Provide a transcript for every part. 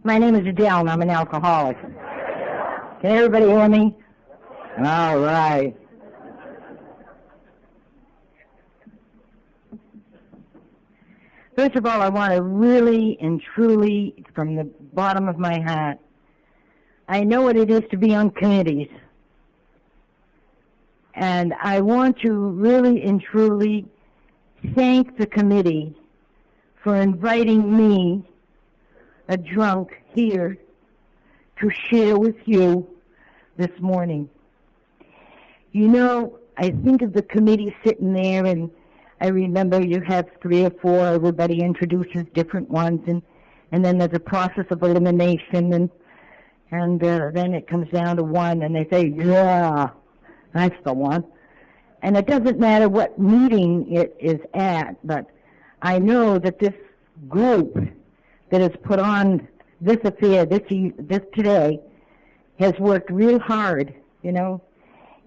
My name is Adelle, and I'm an alcoholic. Can everybody hear me? All right. First of all, I want to really and truly, from the bottom of my heart, I know what it is to be on committees. And I want to really and truly thank the committee for inviting me, a drunk, here to share with you this morning. You know, I think of the committee sitting there, and I remember you have 3 or 4, everybody introduces different ones, and then there's a process of elimination, and then it comes down to one, and they say, yeah, that's the one. And it doesn't matter what meeting it is at, but I know that this group that has put on this affair this today has worked real hard, you know.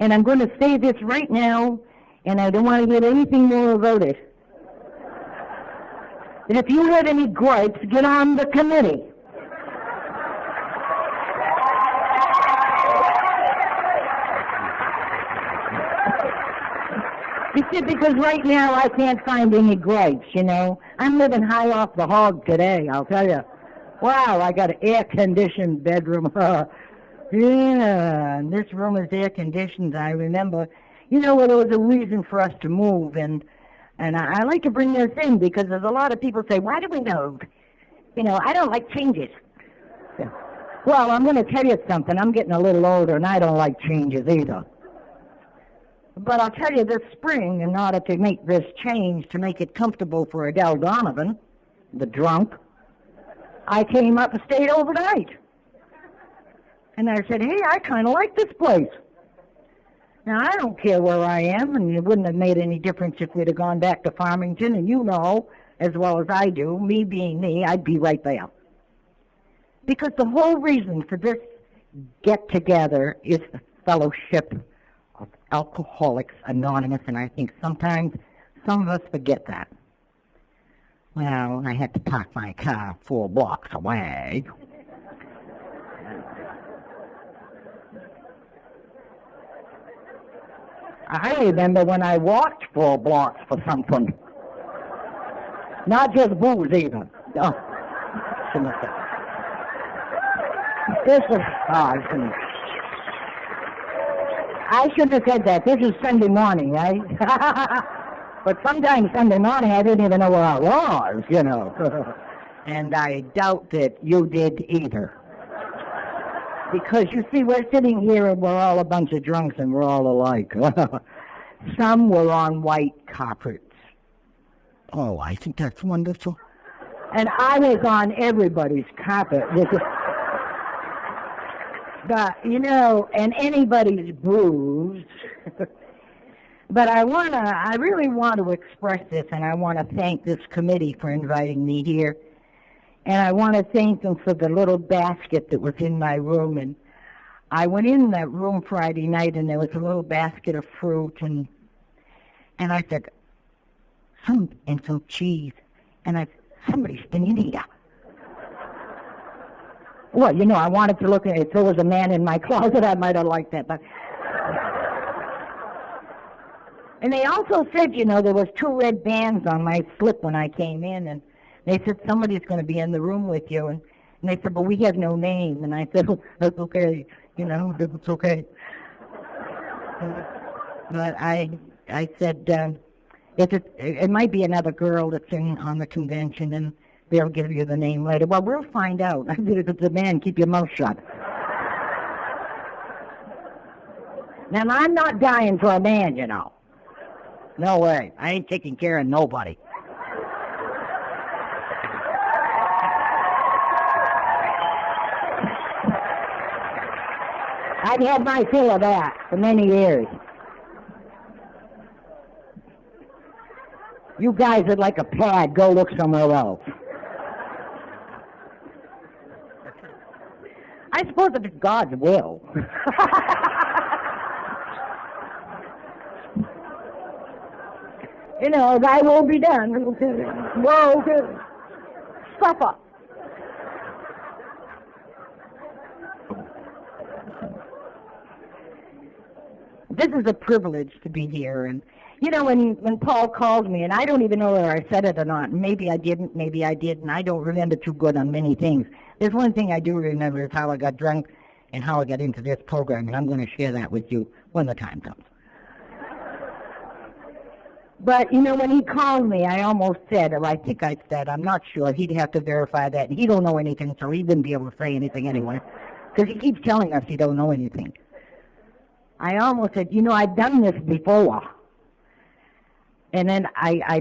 And I'm going to say this right now, and I don't want to hear anything more about it. And if you have any gripes, get on the committee. You see, because right now I can't find any gripes, you know. I'm living high off the hog today, I'll tell you. Wow, I got an air-conditioned bedroom. Yeah, and this room is air-conditioned. I remember, you know, there was a reason for us to move, and I like to bring this in because there's a lot of people say, why do we move? You know, I don't like changes. Yeah. Well, I'm going to tell you something. I'm getting a little older, and I don't like changes either. But I'll tell you, this spring, in order to make this change, to make it comfortable for Adele Donovan, the drunk, I came up and stayed overnight. And I said, hey, I kind of like this place. Now, I don't care where I am, and it wouldn't have made any difference if we'd have gone back to Farmington, and you know, as well as I do, me being me, I'd be right there. Because the whole reason for this get-together is the fellowship of Alcoholics Anonymous, and I think sometimes some of us forget that. Well, I had to park my car 4 blocks away. I remember when I walked 4 blocks for something. Not just booze either. Oh, shouldn't have said. I shouldn't have said that. This is Sunday morning, right? But sometimes Sunday morning I didn't even know where I was, you know. And I doubt that you did either. Because, you see, we're sitting here and we're all a bunch of drunks and we're all alike. Some were on white carpets. Oh, I think that's wonderful. And I was on everybody's carpet. But, you know, and anybody's bruised. But I really want to express this, and I want to thank this committee for inviting me here. And I want to thank them for the little basket that was in my room. And I went in that room Friday night, and there was a little basket of fruit, and I said, some cheese. And somebody's been in here. Well, you know, I wanted to look at it. If there was a man in my closet, I might have liked that. But and they also said, you know, there was 2 red bands on my slip when I came in, and they said, somebody's going to be in the room with you. And they said, but we have no name. And I said, oh, that's okay. You know, it's okay. But I said, it might be another girl that's on the convention, and they'll give you the name later. Well, we'll find out. I said, if it's a man, keep your mouth shut. Now, I'm not dying for a man, you know. No way. I ain't taking care of nobody. I've had my fill of that for many years. You guys are like a pad. Go look somewhere else. I suppose if it's God's will. You know, thy will be done. Whoa, suffer. this is a privilege to be here. And, when Paul called me, and I don't even know whether I said it or not. Maybe I didn't, maybe I did, and I don't remember too good on many things. There's one thing I do remember is how I got drunk and how I got into this program, and I'm going to share that with you when the time comes. But, when he called me, I almost said, or I think I said, I'm not sure, he'd have to verify that, and he don't know anything, so he wouldn't be able to say anything anyway, because he keeps telling us he don't know anything. I almost said, I've done this before. And then I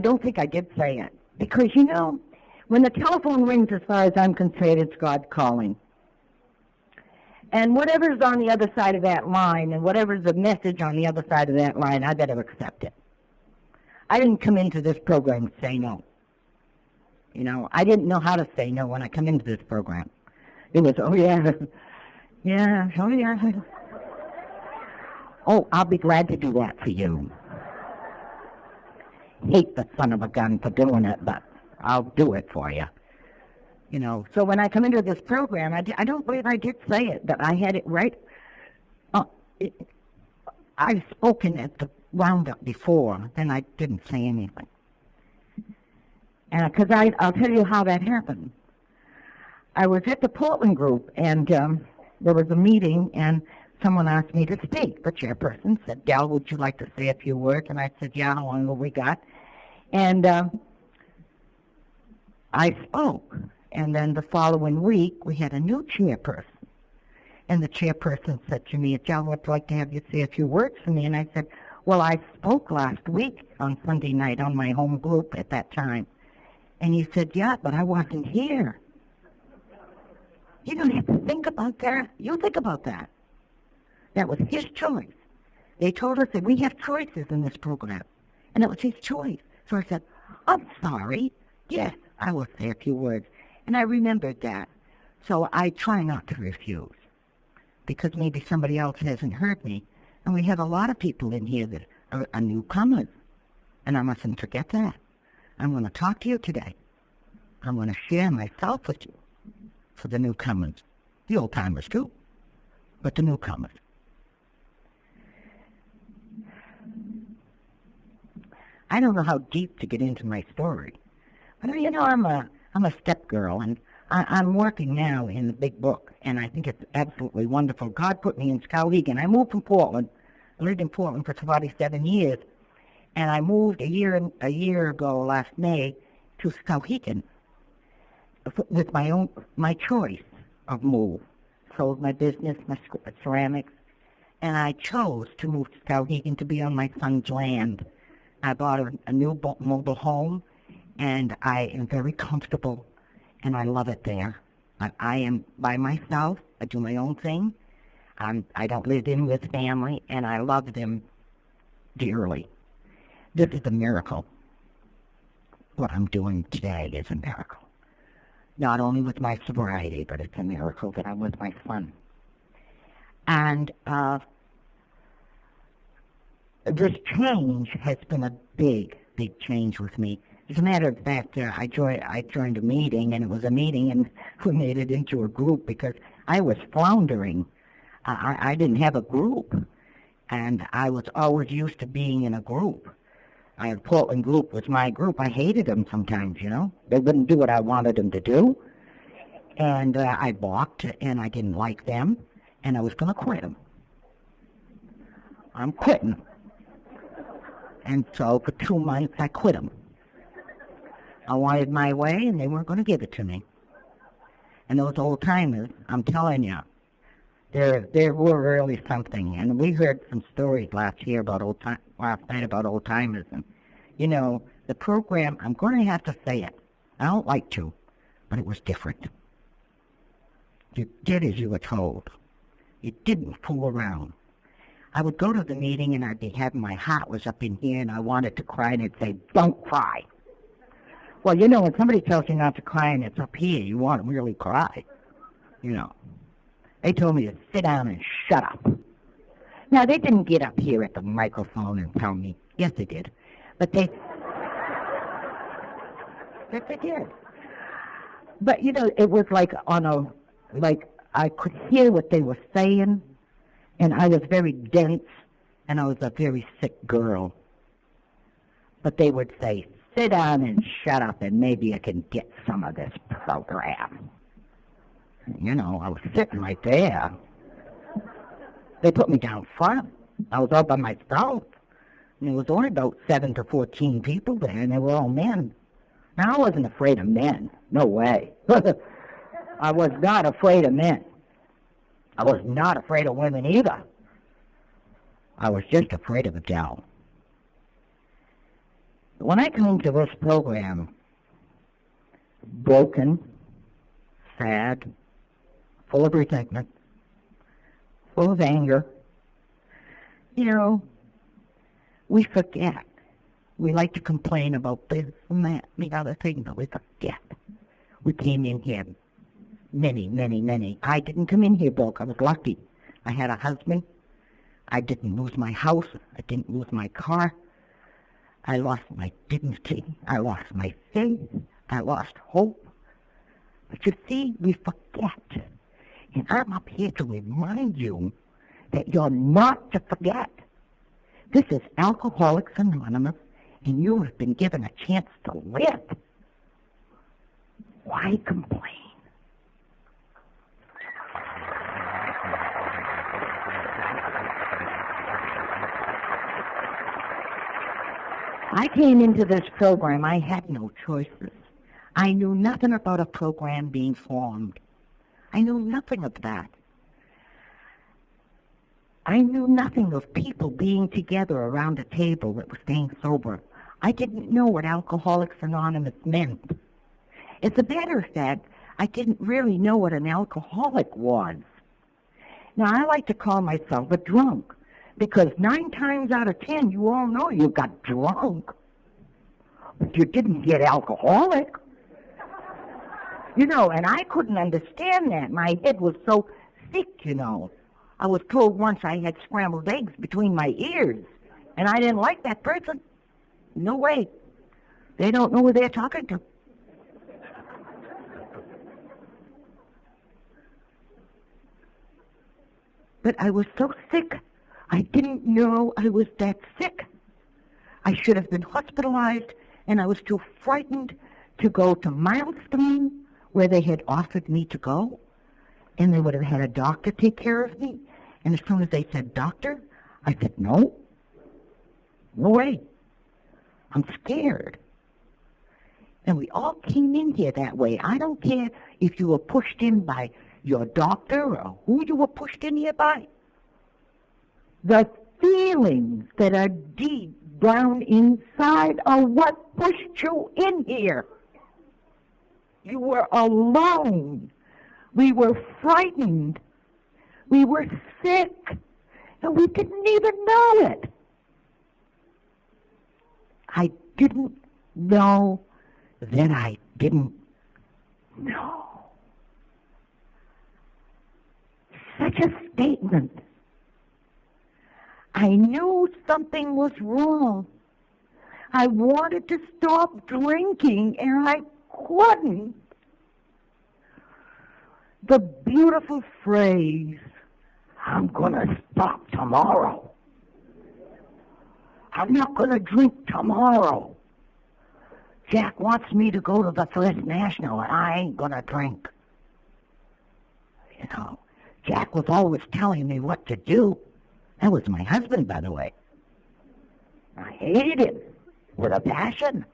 don't think I did say it. Because, when the telephone rings, as far as I'm concerned, it's God calling. And whatever's on the other side of that line, and whatever's the message on the other side of that line, I better accept it. I didn't come into this program to say no. I didn't know how to say no when I come into this program. It was, oh yeah, yeah, oh yeah. Oh, I'll be glad to do that for you. Hate the son of a gun for doing it, but I'll do it for you. So when I come into this program, I don't believe I did say it, but I had it right. I've spoken at the roundup before, then I didn't say anything. And because I'll tell you how that happened. I was at the Portland group, and there was a meeting, and someone asked me to speak. The chairperson said, Adelle, would you like to say a few words? And I said, yeah, how long have we got? And I spoke. And then the following week, we had a new chairperson. And the chairperson said to me, Adelle, I'd like to have you say a few words for me. And I said, well, I spoke last week on Sunday night on my home group at that time. And he said, yeah, but I wasn't here. You don't have to think about that. You think about that. That was his choice. They told us that we have choices in this program. And it was his choice. So I said, I'm sorry. Yes, I will say a few words. And I remembered that. So I try not to refuse. Because maybe somebody else hasn't heard me. And we have a lot of people in here that are newcomers. And I mustn't forget that. I'm going to talk to you today. I'm going to share myself with you. For the newcomers. The old-timers too. But the newcomers. I don't know how deep to get into my story. But, I'm a step girl, and I'm working now in the big book, and I think it's absolutely wonderful. God put me in Skowhegan. I moved from Portland. I lived in Portland for 47 years, and I moved a year ago, last May, to Skowhegan with my choice of move. Sold my business, my ceramics, and I chose to move to Skowhegan to be on my son's land. I bought a new mobile home, and I am very comfortable, and I love it there. I am by myself. I do my own thing. I don't live in with family, and I love them dearly. This is a miracle. What I'm doing today is a miracle. Not only with my sobriety, but it's a miracle that I'm with my son. And this change has been a big, big change with me. As a matter of fact, I joined a meeting, and it was a meeting, and we made it into a group because I was floundering. I didn't have a group, and I was always used to being in a group. Portland group was my group. I hated them sometimes, They wouldn't do what I wanted them to do, and I balked, and I didn't like them, and I was going to quit them. I'm quitting. And so for 2 months, I quit them. I wanted my way, and they weren't going to give it to me. And those old-timers, I'm telling you, they were really something. And we heard some stories last night about old-timers. And, the program, I'm going to have to say it. I don't like to, but it was different. You did as you were told. You didn't fool around. I would go to the meeting, and I'd be having my heart was up in here, and I wanted to cry, and it'd say, don't cry. Well, when somebody tells you not to cry and it's up here, you want to really cry. They told me to sit down and shut up. Now, they didn't get up here at the microphone and tell me. Yes, they did. But yes, they did. But, it was like I could hear what they were saying, and I was very dense, and I was a very sick girl. But they would say, sit down and shut up, and maybe you can get some of this program. You know, I was sitting right there. They put me down front. I was all by myself. And there was only about 7 to 14 people there, and they were all men. Now, I wasn't afraid of men. No way. I was not afraid of men. I was not afraid of women either. I was just afraid of Adele. When I came to this program, broken, sad, full of resentment, full of anger, you know, we forget. We like to complain about this and that and the other thing, but we forget. We came in here many. I didn't come in here broke. I was lucky. I had a husband. I didn't lose my house. I didn't lose my car. I lost my dignity. I lost my faith. I lost hope. But you see, we forget. And I'm up here to remind you that you're not to forget. This is Alcoholics Anonymous, and you have been given a chance to live. Why complain? I came into this program, I had no choices. I knew nothing about a program being formed. I knew nothing of that. I knew nothing of people being together around a table that was staying sober. I didn't know what Alcoholics Anonymous meant. As a matter of fact, I didn't really know what an alcoholic was. Now, I like to call myself a drunk, because 9 times out of 10, you all know you got drunk. But you didn't get alcoholic. You know, and I couldn't understand that. My head was so thick, you know. I was told once I had scrambled eggs between my ears, and I didn't like that person. No way. They don't know who they're talking to. But I was so sick. I didn't know I was that sick. I should have been hospitalized, and I was too frightened to go to Milestone, where they had offered me to go, and they would have had a doctor take care of me. And as soon as they said, doctor, I said, no way. I'm scared. And we all came in here that way. I don't care if you were pushed in by your doctor or who you were pushed in here by. The feelings that are deep down inside are what pushed you in here. You were alone. We were frightened. We were sick. And we didn't even know it. I didn't know that I didn't know. Such a statement. I knew something was wrong. I wanted to stop drinking, and I couldn't. The beautiful phrase, I'm going to stop tomorrow. I'm not going to drink tomorrow. Jack wants me to go to the First National, and I ain't going to drink. You know, Jack was always telling me what to do. That was my husband, by the way. I hated him with a passion.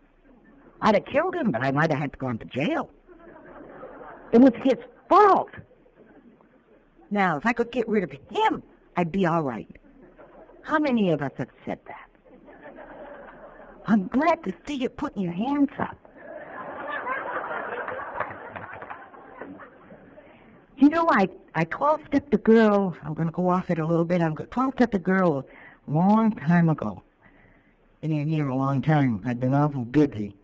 I'd have killed him, but I might have had to go to jail. It was his fault. Now, if I could get rid of him, I'd be all right. How many of us have said that? I'm glad to see you putting your hands up. You know, I 12-stepped a girl. I'm going to go off it a little bit. I 12-stepped a girl a long time ago. Been in here a long time. I'd been awful busy.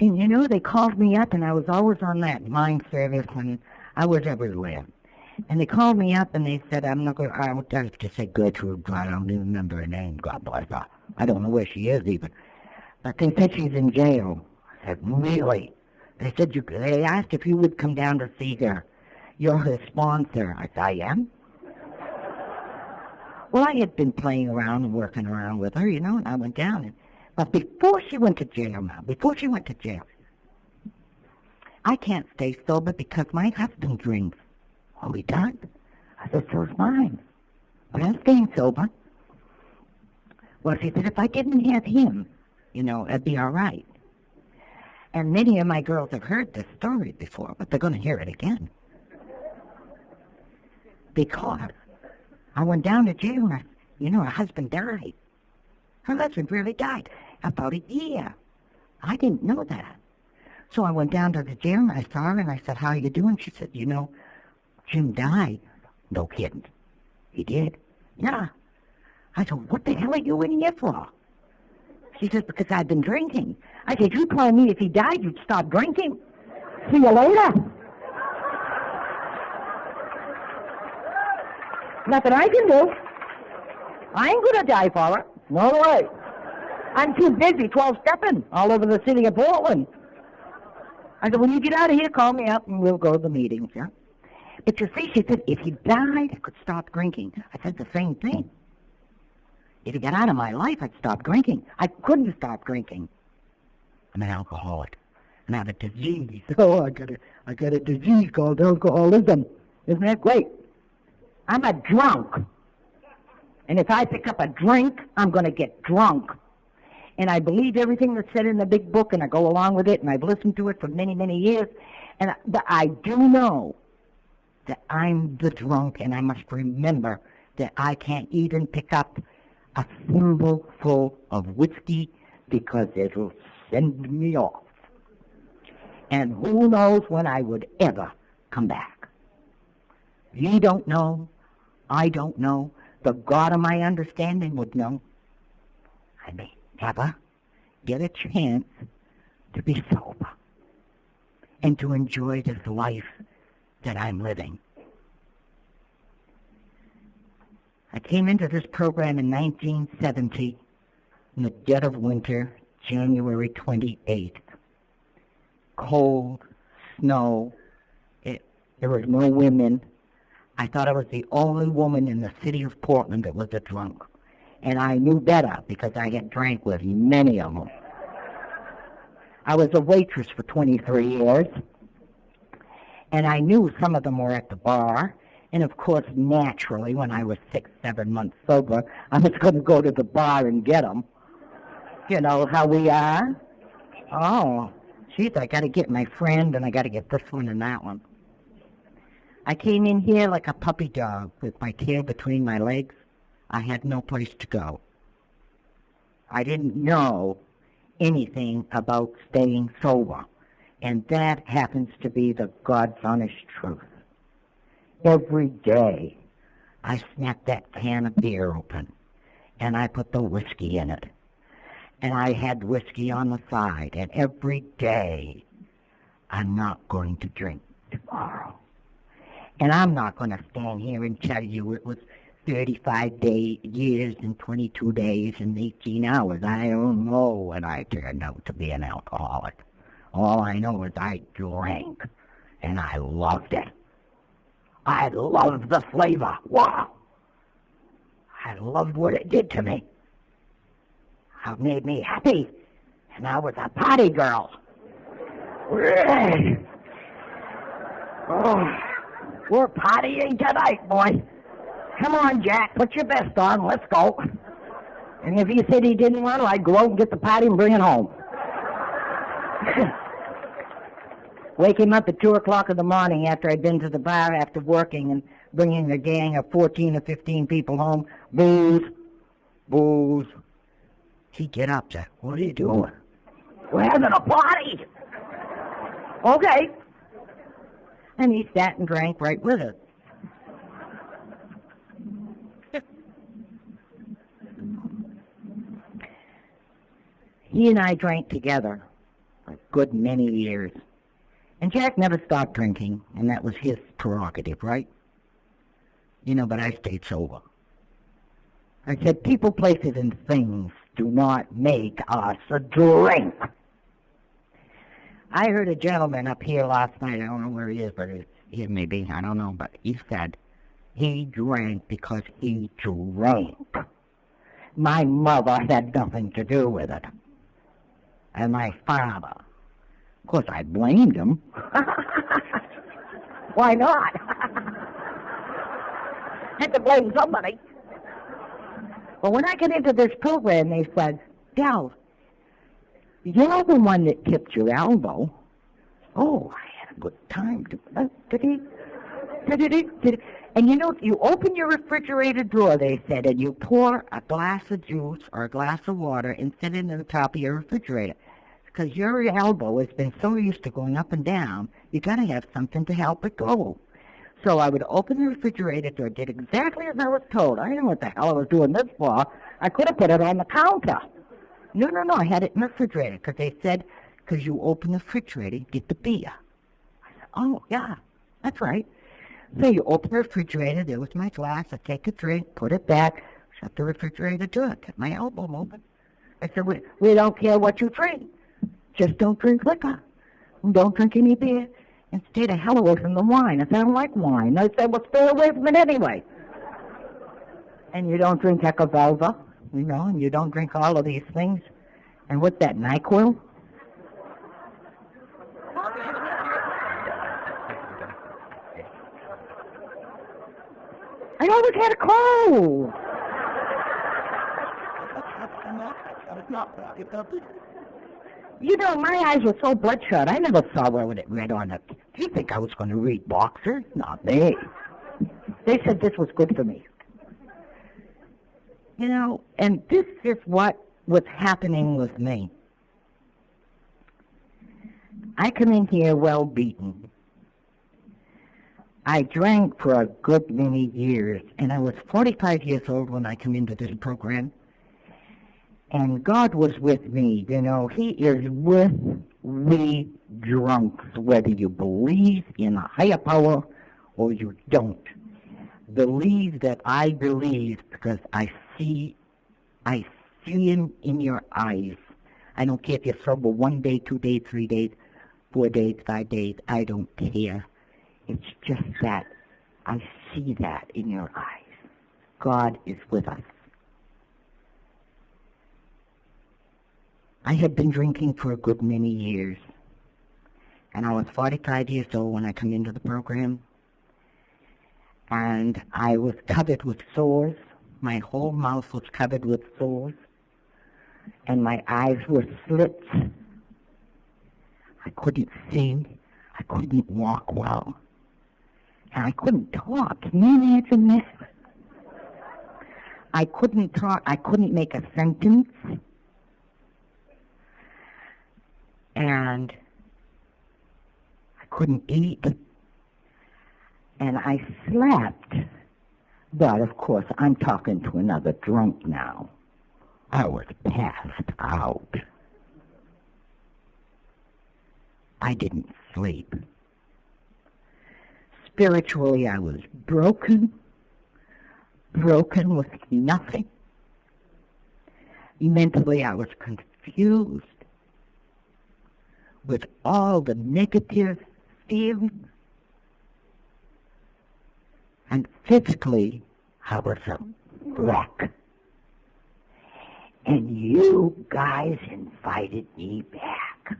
And, you know, they called me up, and I was always on that mind service, and I was everywhere. And they called me up, and they said, I would have to say Gertrude, but I don't even remember her name, God bless her. I don't know where she is, even. But they said she's in jail. I said, really? They said, they asked if you would come down to see her. You're her sponsor. I said, I am? Well, I had been playing around and working around with her, and I went down. But before she went to jail I can't stay sober because my husband drinks. Oh, he does? I said, so's mine. But I'm staying sober. Well, she said, if I didn't have him, it'd be all right. And many of my girls have heard this story before, but they're going to hear it again. Because I went down to jail and, her husband died. Her husband really died about a year. I didn't know that. So I went down to the jail and I saw her and I said, how are you doing? She said, Jim died. No kidding. He did? Yeah. I said, what the hell are you in here for? She says, because I've been drinking. I said, you told me if he died, you'd stop drinking. See you later. Nothing I can do. I ain't going to die for it. No way. I'm too busy 12-stepping all over the city of Portland. I said, when you get out of here, call me up and we'll go to the meetings, yeah? But you see, she said, if he died, I could stop drinking. I said the same thing. If he got out of my life, I'd stop drinking. I couldn't stop drinking. I'm an alcoholic. And I have a disease. Oh, I got a disease called alcoholism. Isn't that great? I'm a drunk. And if I pick up a drink, I'm going to get drunk. And I believe everything that's said in the big book, and I go along with it, and I've listened to it for many, many years. And I do know that I'm the drunk, and I must remember that I can't even pick up a thimbleful of whiskey because it'll send me off. And who knows when I would ever come back. You don't know. I don't know. The God of my understanding would know. I may never get a chance to be sober and to enjoy this life that I'm living. I came into this program in 1970 in the dead of winter, January 28th. Cold, snow, there was no women. I thought I was the only woman in the city of Portland that was a drunk. And I knew better because I had drank with many of them. I was a waitress for 23 years. And I knew some of them were at the bar. And of course, naturally, when I was 6, 7 months sober, I was going to go to the bar and get them. You know how we are? Oh, geez, I got to get my friend, and I got to get this one and that one. I came in here like a puppy dog with my tail between my legs. I had no place to go. I didn't know anything about staying sober, and that happens to be the God's honest truth. Every day, I snapped that can of beer open, and I put the whiskey in it, and I had whiskey on the side, and every day, I'm not going to drink tomorrow. And I'm not going to stand here and tell you it was 35 years and 22 days and 18 hours. I don't know when I turned out to be an alcoholic. All I know is I drank, and I loved it. I loved the flavor. Wow. I loved what it did to me. It made me happy, and I was a party girl. Oh, we're partying tonight, boy. Come on, Jack, put your vest on, let's go. And if he said he didn't want to, I'd go out and get the party and bring it home. Wake him up at 2 o'clock in the morning after I'd been to the bar after working and bringing a gang of 14 or 15 people home. Booze. Booze. He'd get up there. What are you doing? We're having a party. Okay. And he sat and drank right with us. He and I drank together for a good many years. And Jack never stopped drinking, and that was his prerogative, right? But I stayed sober. I said, people, places, and things do not make us drink. I heard a gentleman up here last night, I don't know where he is, but here maybe, I don't know, but he said, He drank because he drank. My mother had nothing to do with it. And my father. Of course, I blamed him. Why not? Had to blame somebody. But when I get into this program, they said, Del, you're the one that tipped your elbow. Oh, I had a good time. Did he? And you know, you open your refrigerator drawer, they said, and you pour a glass of juice or a glass of water and sit it in the top of your refrigerator. Because your elbow has been so used to going up and down, you got to have something to help it go. So I would open the refrigerator door, did exactly as I was told. I didn't know what the hell I was doing this for. I could have put it on the counter. No, I had it in the refrigerator because they said, because you open the refrigerator, you get the beer. I said, oh, yeah, that's right. So you open the refrigerator, there was my glass, I take a drink, put it back, shut the refrigerator door, kept my elbow moving. I said, we don't care what you drink. Just don't drink liquor. Don't drink any beer. And stay the hell away from the wine. I said, I don't like wine. They said, well, stay away from it anyway. And you don't drink Ecovelva, you know, and you don't drink all of these things. And what's that, NyQuil? I always had a cold. You know, my eyes were so bloodshot, I never saw where it read on it. Do you think I was going to read Boxer? Not me. They said this was good for me. You know, and this is what was happening with me. I come in here well beaten. I drank for a good many years, and I was 45 years old when I came into this program. And God was with me, you know. He is with we drunks, whether you believe in a higher power or you don't. Believe that I believe because I see him in your eyes. I don't care if you're sober 1 day, 2 days, 3 days, 4 days, 5 days. I don't care. It's just that I see that in your eyes. God is with us. I had been drinking for a good many years, and I was 45 years old when I came into the program, and I was covered with sores. My whole mouth was covered with sores, and my eyes were slits. I couldn't see. I couldn't walk well, and I couldn't talk. Can you imagine this? I couldn't talk. I couldn't make a sentence. And I couldn't eat, and I slept. But, of course, I'm talking to another drunk now. I was passed out. I didn't sleep. Spiritually, I was broken with nothing. Mentally, I was confused with all the negative feelings. And physically, I was a wreck. And you guys invited me back.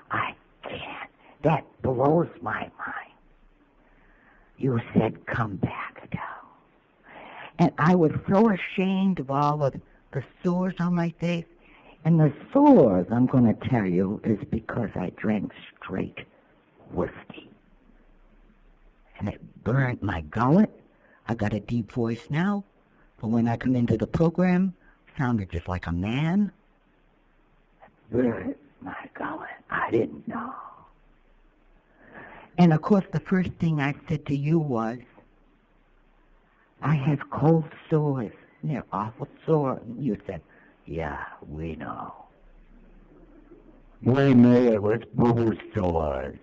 I can't. That blows my mind. You said, come back, Adelle. And I was so ashamed of all of the sores on my face. And the sores, I'm going to tell you, is because I drank straight whiskey. And it burned my gullet. I got a deep voice now, but when I come into the program, I sounded just like a man. It burned my gullet. I didn't know. And of course, the first thing I said to you was, I have cold sores. And they're awful sore. And you said, yeah, we know. We knew it was booze sores.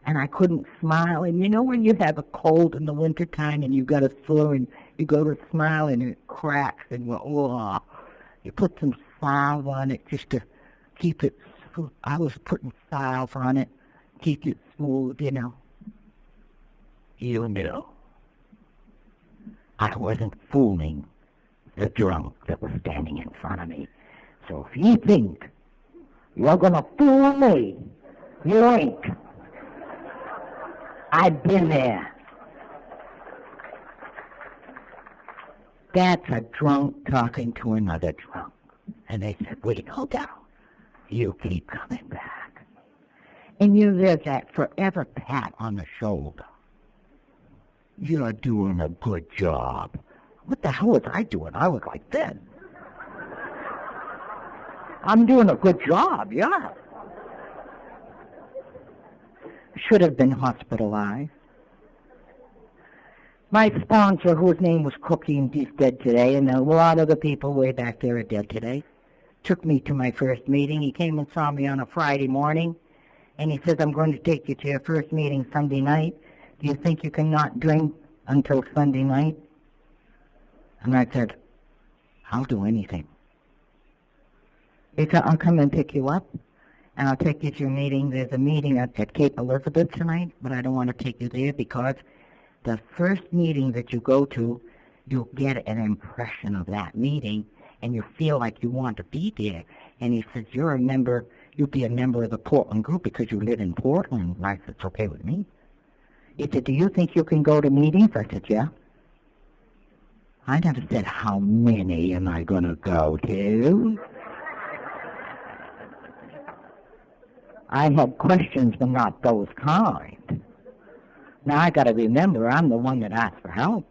And I couldn't smile. And you know when you have a cold in the wintertime and you've got a sore and you go to smile and it cracks and you put some salve on it just to keep it smooth. I was putting salve on it, keep it smooth, you know. You knew. I wasn't fooling the drunk that was standing in front of me. So if you think you're going to fool me, you ain't. I've been there. That's a drunk talking to another drunk. And they said, wait, hold down. You keep coming back. And there's that forever pat on the shoulder. You're doing a good job. What the hell was I doing? I was like this. I'm doing a good job, yeah. Should have been hospitalized. My sponsor, whose name was Cookie, and he's dead today, and a lot of the people way back there are dead today, took me to my first meeting. He came and saw me on a Friday morning, and he says, I'm going to take you to your first meeting Sunday night. Do you think you can not drink until Sunday night? And I said, I'll do anything. He said, I'll come and pick you up, and I'll take you to your meeting. There's a meeting at Cape Elizabeth tonight, but I don't want to take you there because the first meeting that you go to, you'll get an impression of that meeting, and you feel like you want to be there. And he says, you'll be a member of the Portland group because you live in Portland. And I said, it's okay with me. He said, do you think you can go to meetings? I said, yeah. I never said, how many am I going to go to? I had questions, but not those kind. Now I got to remember, I'm the one that asked for help.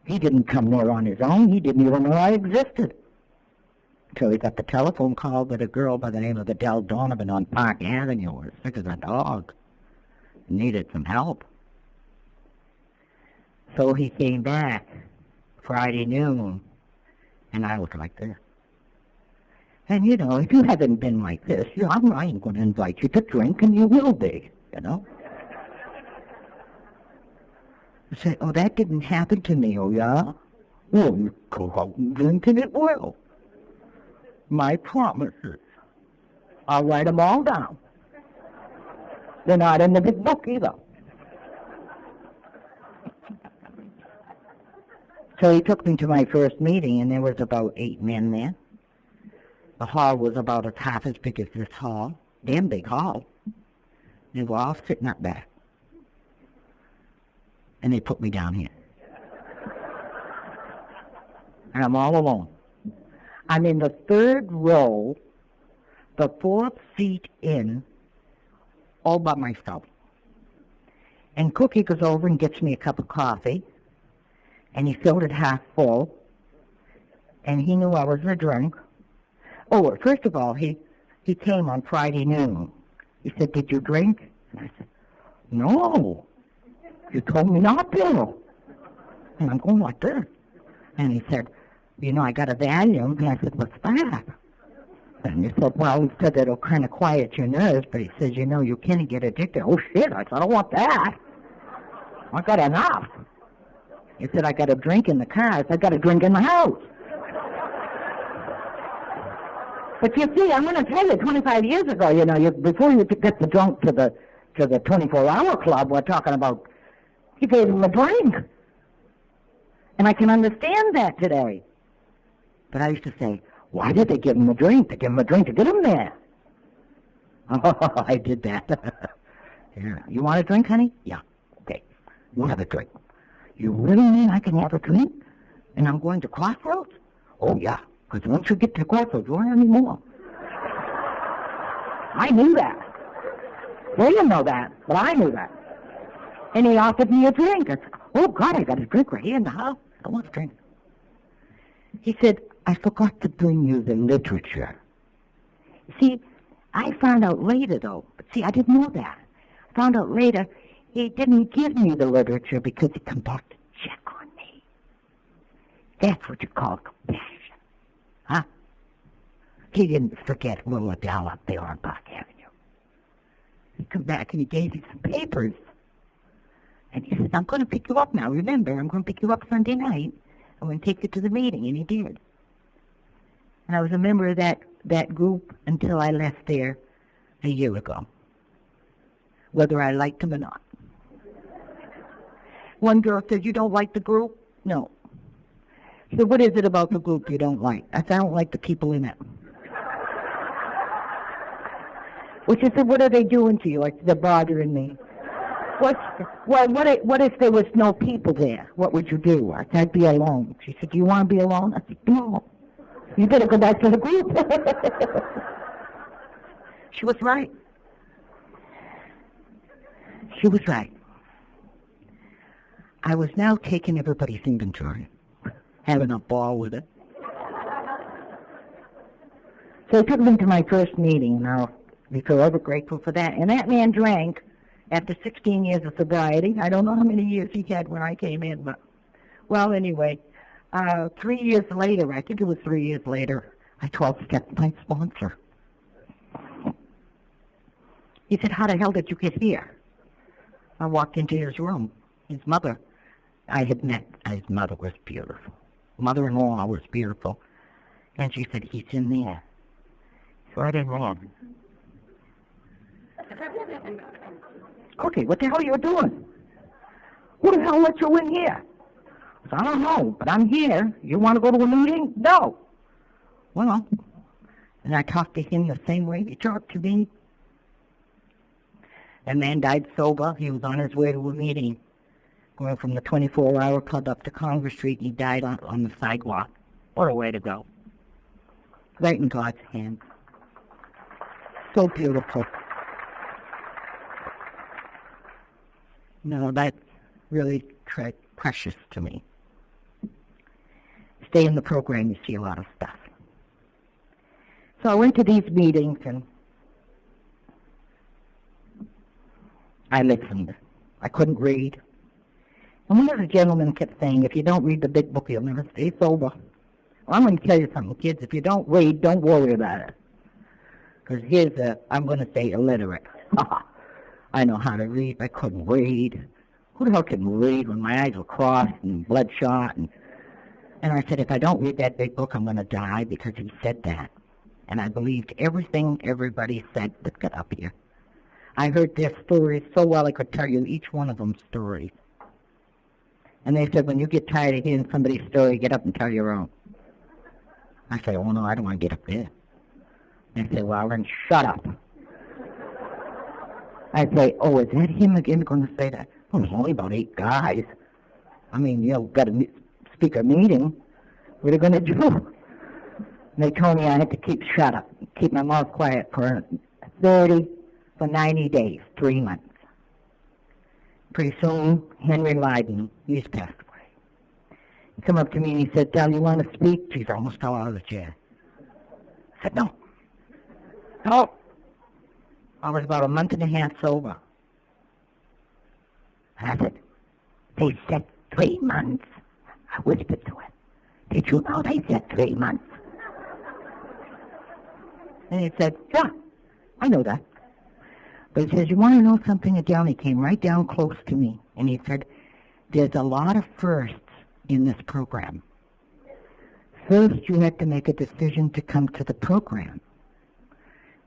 He didn't come there on his own. He didn't even know I existed. Until he got the telephone call that a girl by the name of Adelle Donovan on Park Avenue was sick as a dog. Needed some help. So he came back Friday noon, and I was like this. And, if you haven't been like this, I ain't going to invite you to drink, and you will be, I say, oh, that didn't happen to me, oh, yeah? Well, you go out and drink, and it will. My promises. I'll write them all down. They're not in the big book, either. So he took me to my first meeting, and there was about 8 men there. The hall was about half as big as this hall. Damn big hall. They were all sitting up back. And they put me down here. And I'm all alone. I'm in the third row, the fourth seat in, all by myself. And Cookie goes over and gets me a cup of coffee. And he filled it half full. And he knew I was a drunk. Oh, first of all, he came on Friday noon. He said, did you drink? And I said, no. You told me not to. And I'm going like this. And he said, I got a Valium. And I said, what's that? And he said, well, he said it'll kind of quiet your nerves, but he says, you can't get addicted. Oh, shit, I said, I don't want that. I got enough. He said, I got a drink in the car. I said, I got a drink in the house. But you see, I'm going to tell you, 25 years ago, before you get the drunk to the 24-hour club, we're talking about, he gave him a drink. And I can understand that today. But I used to say, why did they give him a drink? They gave him a drink to get him there. Oh, I did that. Yeah. You want a drink, honey? Yeah. Okay. You have a drink. You really mean I can have a drink? And I'm going to Crossroads? Oh, yeah. Because once you get to Crossroads, you won't have any more. I knew that. They didn't know that, but I knew that. And he offered me a drink. I said, oh, God, I got a drink right here in the house. I want a drink. He said, I forgot to bring you the literature. See, I found out later, though. But see, I didn't know that. I found out later he didn't give me the literature because he come back to check on me. That's what you call compassion. Huh? He didn't forget little Adelle up there on Park Avenue. He come back and he gave me some papers. And he said, I'm going to pick you up now. Remember, I'm going to pick you up Sunday night. I'm going to take you to the meeting. And he did. And I was a member of that group until I left there a year ago. Whether I liked him or not. One girl said, you don't like the group? No. She said, what is it about the group you don't like? I said, I don't like the people in it. Well, she said, what are they doing to you? I said, they're bothering me. What if there was no people there? What would you do? I said, I'd be alone. She said, do you want to be alone? I said, no. You better go back to the group. She was right. She was right. I was now taking everybody's inventory, having a ball with it. So I took them to my first meeting, and I'll be forever grateful for that. And that man drank after 16 years of sobriety. I don't know how many years he had when I came in, but, well, anyway, 3 years later, I think it was 3 years later, I 12-stepped my sponsor. He said, how the hell did you get here? I walked into his room. His mother, I had met, his mother was beautiful. Mother-in-law was beautiful. And she said, he's in there. So I didn't run. Okay, what the hell are you doing? Who the hell let you in here? I said, I don't know, but I'm here. You want to go to a meeting? No. Well, and I talked to him the same way he talked to me. That man died sober. He was on his way to a meeting, going from the 24-hour club up to Congress Street, and he died on the sidewalk. What a way to go. Right in God's hands. So beautiful. No, that's really precious to me. Stay in the program, you see a lot of stuff. So I went to these meetings, and I listened. I couldn't read. And one of the gentlemen kept saying, if you don't read the big book, you'll never stay sober. Well, I'm going to tell you something, kids. If you don't read, don't worry about it. Because I'm going to say illiterate. I know how to read. I couldn't read. Who the hell can read when my eyes were crossed and bloodshot? And I said, if I don't read that big book, I'm going to die, because he said that. And I believed everything everybody said that got up here. I heard their stories so well I could tell you each one of them stories. And they said, when you get tired of hearing somebody's story, get up and tell your own. I say, oh no, I don't want to get up there. They say, well, then shut up. I say, oh, is that him again going to say that? Oh, there's only about 8 guys. I mean, got a speaker meeting. What are they going to do? And they told me I had to keep shut up, keep my mouth quiet for 90 days, 3 months. Pretty soon, Henry Leiden, he's passed away. He came up to me and he said, Adelle, you want to speak? Geez, I almost fell out of the chair. I said, no. No. I was about a month and a half sober. And I said, they said 3 months. I whispered to him, did you know they said 3 months? And he said, yeah, I know that. But he says, you want to know something, Adelle? He came right down close to me. And he said, there's a lot of firsts in this program. First, you had to make a decision to come to the program.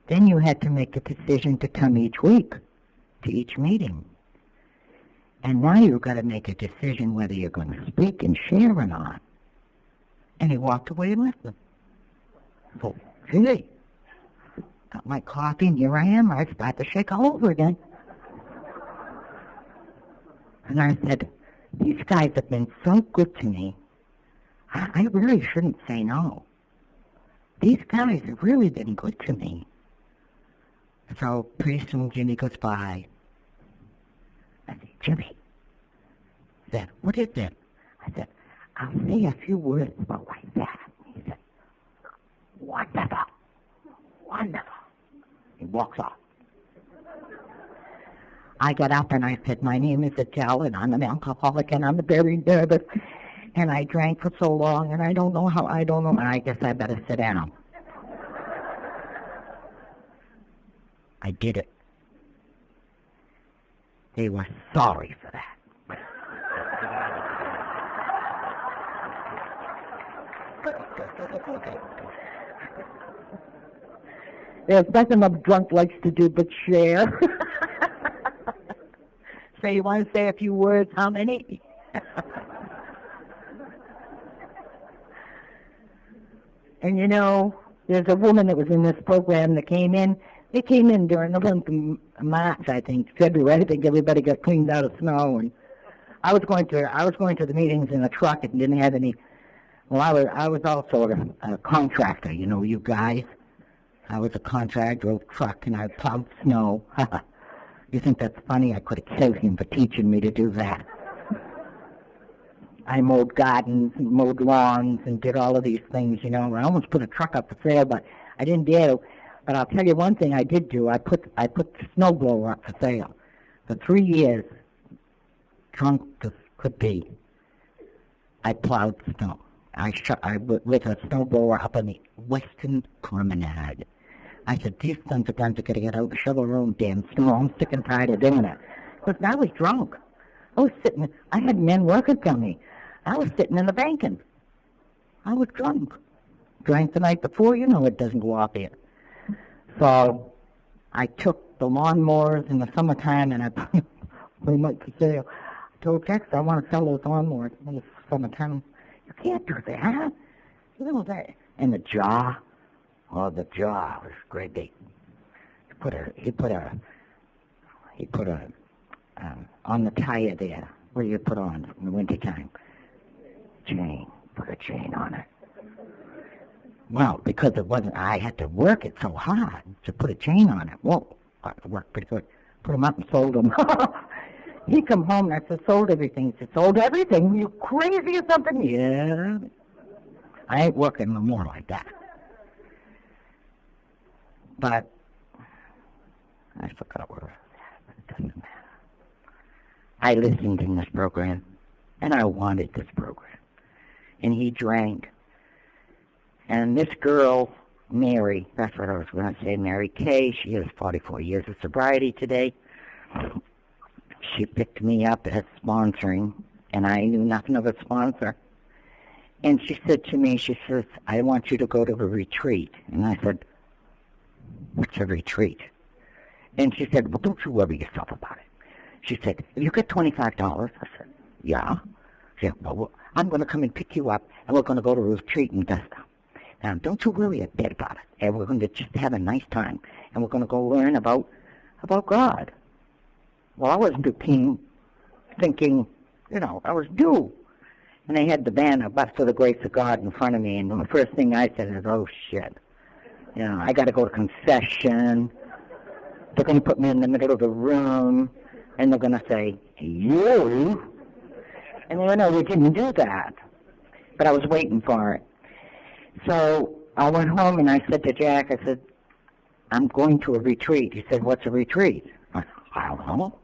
Then you had to make a decision to come each week to each meeting. And now you've got to make a decision whether you're going to speak and share or not. And he walked away and left them. So, gee, got my coffee, and here I am. I start to shake all over again. And I said, these guys have been so good to me. I really shouldn't say no. These guys have really been good to me. So pretty soon Jimmy goes by. I said, Jimmy. He said, what is it? I said, I'll say a few words about like that. He said, wonderful. Wonderful. He walks off. I got up and I said, my name is Adelle, and I'm an alcoholic, and I'm very nervous, and I drank for so long, and I don't know, and I guess I better sit down. I did it. They were sorry for that. There's nothing a drunk likes to do but share. So you want to say a few words? How many? And you know, there's a woman that was in this program that came in. They came in during the month of March, I think, February. I think everybody got cleaned out of snow. And I was going to the meetings in a truck and didn't have any. Well, I was also a contractor. You know, you guys. I was a contractor, drove a truck, and I plowed snow. You think that's funny? I could have killed him for teaching me to do that. I mowed gardens and mowed lawns and did all of these things, you know. I almost put a truck up for sale, but I didn't dare to. But I'll tell you one thing I did do. I put the snowblower up for sale. For 3 years, drunk as could be, I plowed snow. I with a snowblower up on the western promenade. I said, these sons of guns are going to get out and shovel their own damn snow. I'm sick and tired of doing it. Because I was drunk. I had men working for me. I was sitting in the banking. I was drunk. Drank the night before, you know it doesn't go off here. So I took the lawnmowers in the summertime and I put them up for sale. I told Tex, I want to sell those lawnmowers in the summertime. You can't do that. You know that. And the jaw. Oh, the jaw was great. He put a on the tire there. What do you put on in the wintertime? Chain. Put a chain on it. Well, because it wasn't, I had to work it so hard to put a chain on it. Whoa, it worked pretty good. Put them up and sold them. He come home and I said, sold everything. He said, sold everything? You crazy or something? Yeah. I ain't working no more like that. But I forgot where it doesn't matter. I listened in this program, and I wanted this program. And he drank. And this girl, Mary, that's what I was going to say, Mary Kay, she has 44 years of sobriety today. She picked me up as sponsoring, and I knew nothing of a sponsor. And she said to me, she says, I want you to go to a retreat. And I said, what's a retreat? And she said, well, don't you worry yourself about it. She said, you get $25. I said, yeah. She said, well, I'm going to come and pick you up, and we're going to go to a retreat in Vesta. Now, don't you worry a bit about it. And we're going to just have a nice time, and we're going to go learn about God. Well, I wasn't too keen, thinking, you know, I was due. And they had the banner, But for the Grace of God, in front of me, and the first thing I said is, oh, shit. You know, I got to go to confession. They're going to put me in the middle of the room, and they're going to say, you? And you know, we didn't do that. But I was waiting for it. So I went home, and I said to Jack, I said, I'm going to a retreat. He said, what's a retreat? I said, I don't know.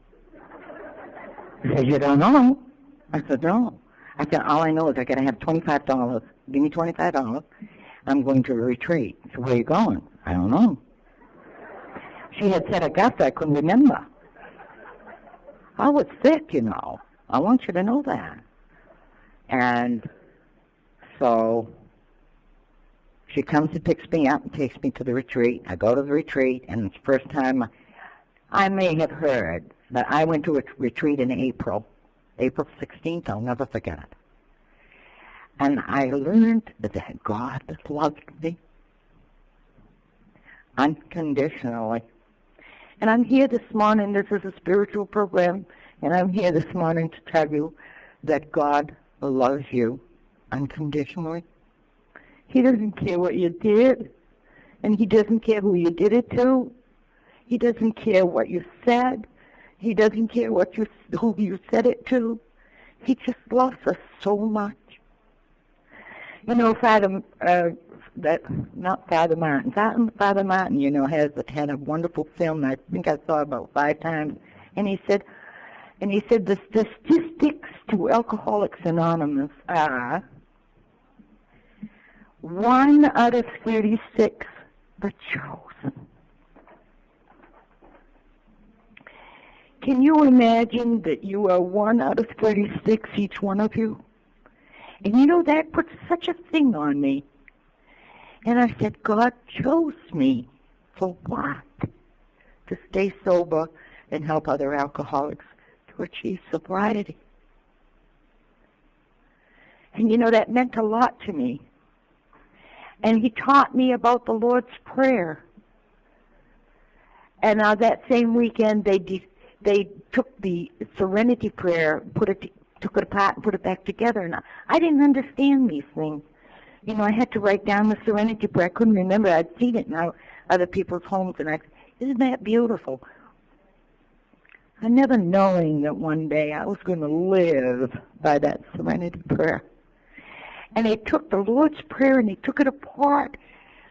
He said, you don't know? I said, no. I said, all I know is I got to have $25. Give me $25. I'm going to a retreat. So where are you going? I don't know. She had said Augusta. I couldn't remember. I was sick, you know. I want you to know that. And so she comes and picks me up and takes me to the retreat. I go to the retreat, and it's the first time I may have heard that I went to a retreat in April 16th. I'll never forget it. And I learned that God loved me unconditionally. And I'm here this morning, this is a spiritual program, and I'm here this morning to tell you that God loves you unconditionally. He doesn't care what you did, and He doesn't care who you did it to. He doesn't care what you said. He doesn't care who you said it to. He just loves us so much. You know, Father Martin, you know, had a wonderful film. I think I saw it about 5 times, and he said the statistics to Alcoholics Anonymous are 1 out of 36 are chosen. Can you imagine that you are 1 out of 36, each one of you? And you know, that puts such a thing on me. And I said, God chose me for what? To stay sober and help other alcoholics to achieve sobriety. And that meant a lot to me. And he taught me about the Lord's Prayer. And that same weekend, they took the Serenity Prayer, took it apart and put it back together. And I didn't understand these things. I had to write down the Serenity Prayer. I couldn't remember. I'd seen it in other people's homes, and isn't that beautiful? I never knowing that one day I was going to live by that Serenity Prayer. And they took the Lord's Prayer and they took it apart.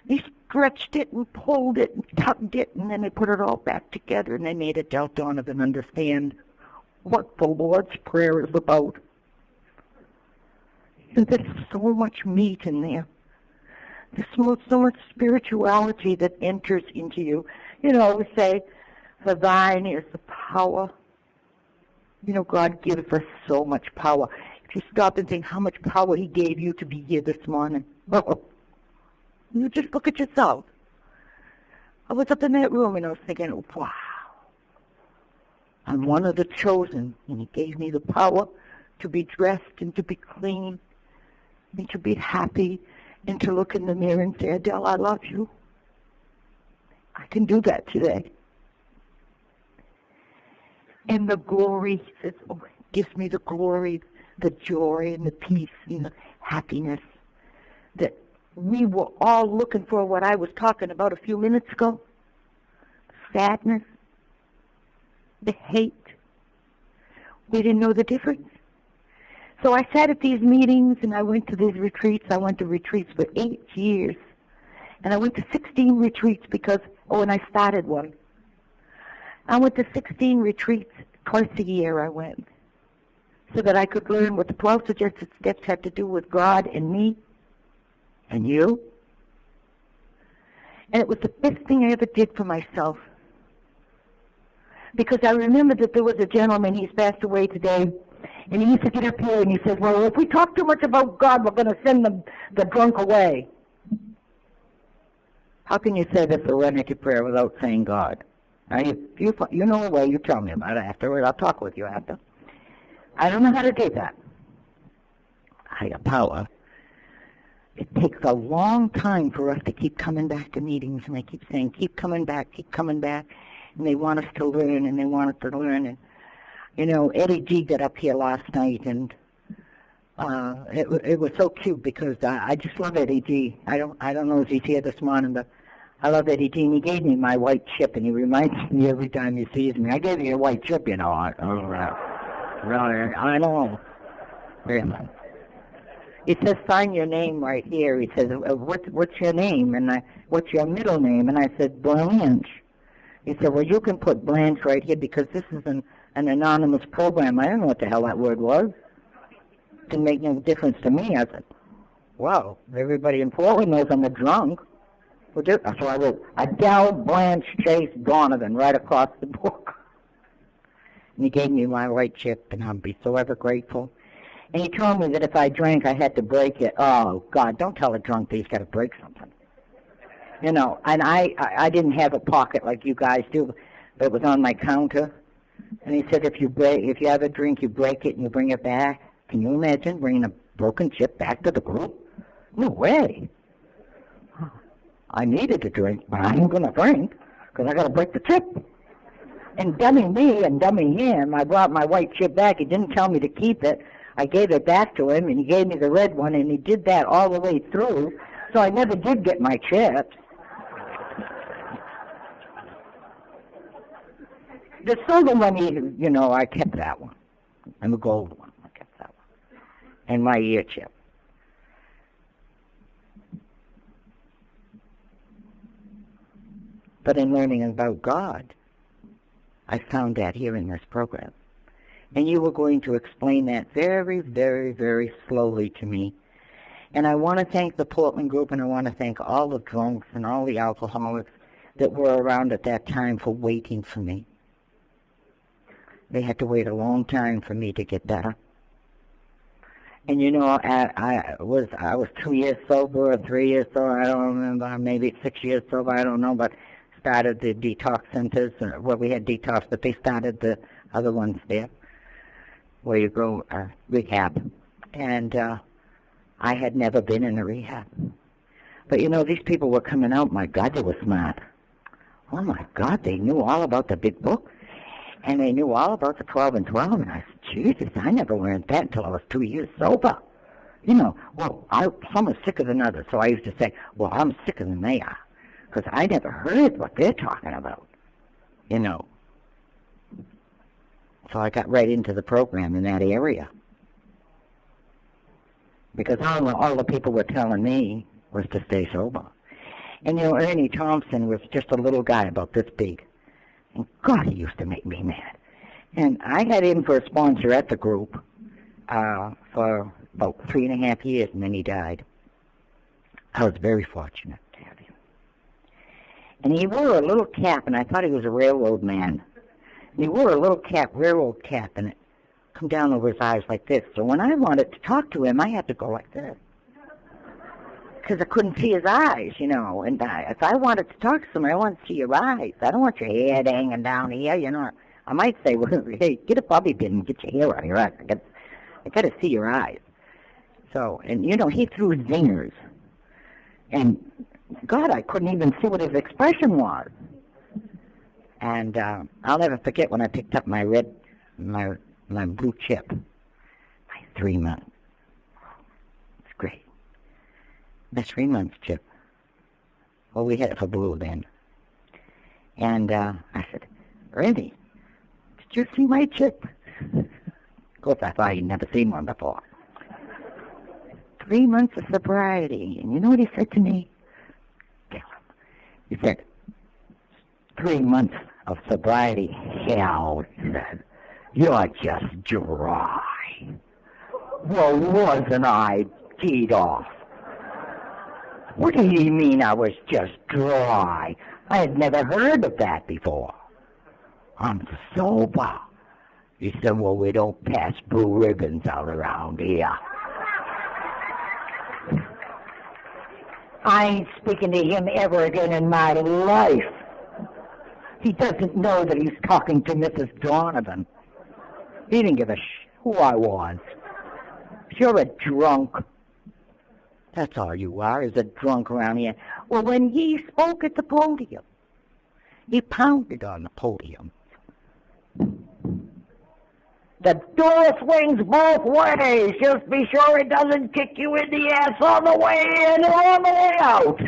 They stretched it and pulled it and tugged it, and then they put it all back together, and they made Adelle Donovan understand what the Lord's Prayer is about. And there's so much meat in there. There's so much spirituality that enters into you. We say, for thine is the power. God gives us so much power. If you stop and think how much power he gave you to be here this morning, you just look at yourself. I was up in that room and I was thinking, wow, I'm one of the chosen, and he gave me the power to be dressed and to be clean and to be happy and to look in the mirror and say, Adelle, I love you. I can do that today. And the glory, gives me the glory, the joy and the peace and the happiness that we were all looking for, what I was talking about a few minutes ago. Sadness, the hate. We didn't know the difference. So I sat at these meetings and I went to these retreats. I went to retreats for 8 years. And I went to 16 retreats and I started one. I went to 16 retreats, twice a year I went, so that I could learn what the 12 suggested steps had to do with God and me and you. And it was the best thing I ever did for myself. Because I remember that there was a gentleman, he's passed away today, and he used to get up here and he said, well, if we talk too much about God, we're going to send the drunk away. How can you say the Serenity Prayer without saying God? Now, you know a way, you tell me about it afterward. I'll talk with you after. I don't know how to do that. Higher power. It takes a long time for us to keep coming back to meetings, and they keep saying, keep coming back, and they want us to learn, and they want us to learn. And, Eddie G got up here last night, and it was so cute because I just love Eddie G. I don't know if he's here this morning, but I love Eddie G, and he gave me my white chip, and he reminds me every time he sees me. I gave you a white chip, Really, I don't know. Really. It says, sign your name right here. He says, what's your name? And what's your middle name? And I said, Blanche. He said, well, you can put Blanche right here because this is an anonymous program. I don't know what the hell that word was. It didn't make no difference to me. I said, wow, everybody in Portland knows I'm a drunk. So I wrote, Adelle Blanche Chase Donovan right across the book. And he gave me my white chip, and I'll be so ever grateful. And he told me that if I drank, I had to break it. Oh, God, don't tell a drunk that he's got to break something. And I didn't have a pocket like you guys do, but it was on my counter. And he said, if you have a drink, you break it and you bring it back. Can you imagine bringing a broken chip back to the group? No way. I needed a drink, but I ain't going to drink because I got to break the chip. And dummy me and dummy him, I brought my white chip back. He didn't tell me to keep it. I gave it back to him, and he gave me the red one, and he did that all the way through, so I never did get my chips. The silver one, I kept that one, and the gold one, I kept that one, and my ear chip. But in learning about God, I found that here in this program. And you were going to explain that very, very, very slowly to me. And I want to thank the Portland group, and I want to thank all the drunks and all the alcoholics that were around at that time for waiting for me. They had to wait a long time for me to get better. And I was 2 years sober or 3 years sober, I don't remember, maybe 6 years sober, I don't know, but started the detox centers. Well, we had detox, but they started the other ones there, where you go rehab. And I had never been in a rehab. But, these people were coming out. My God, they were smart. Oh, my God, they knew all about the big book. And they knew all about the 12 and 12. And I said, Jesus, I never learned that until I was 2 years sober. Some are sicker than others. So I used to say, well, I'm sicker than they are. Because I never heard what they're talking about. So I got right into the program in that area. Because all the people were telling me was to stay sober. And, Ernie Thompson was just a little guy about this big. And God, he used to make me mad. And I had him for a sponsor at the group for about 3.5 years, and then he died. I was very fortunate to have him. And he wore a little cap, and I thought he was a railroad man. And he wore a little cap, railroad cap, and it come down over his eyes like this. So when I wanted to talk to him, I had to go like this. Because I couldn't see his eyes, And if I wanted to talk to somebody, I wanted to see your eyes. I don't want your head hanging down here, I might say, well, hey, get a bobby pin and get your hair out of your eyes. I got to see your eyes. So, and, he threw zingers. And, God, I couldn't even see what his expression was. And I'll never forget when I picked up my blue chip. My 3 months. It's great. The 3 months chip. Well, we had it for blue then. And I said, Randy, did you see my chip? Of course, I thought he'd never seen one before. 3 months of sobriety. And you know what he said to me? He said, 3 months of sobriety. Hell, he said, you're just dry. Well, wasn't I teed off? What did he mean I was just dry? I had never heard of that before. I'm sober. He said, well, we don't pass blue ribbons out around here. I ain't speaking to him ever again in my life. He doesn't know that he's talking to Mrs. Donovan. He didn't give a who I was. You're a drunk. That's all you are, is a drunk around here. Well, when he spoke at the podium, he pounded on the podium. The door swings both ways. Just be sure it doesn't kick you in the ass on the way in or on the way out.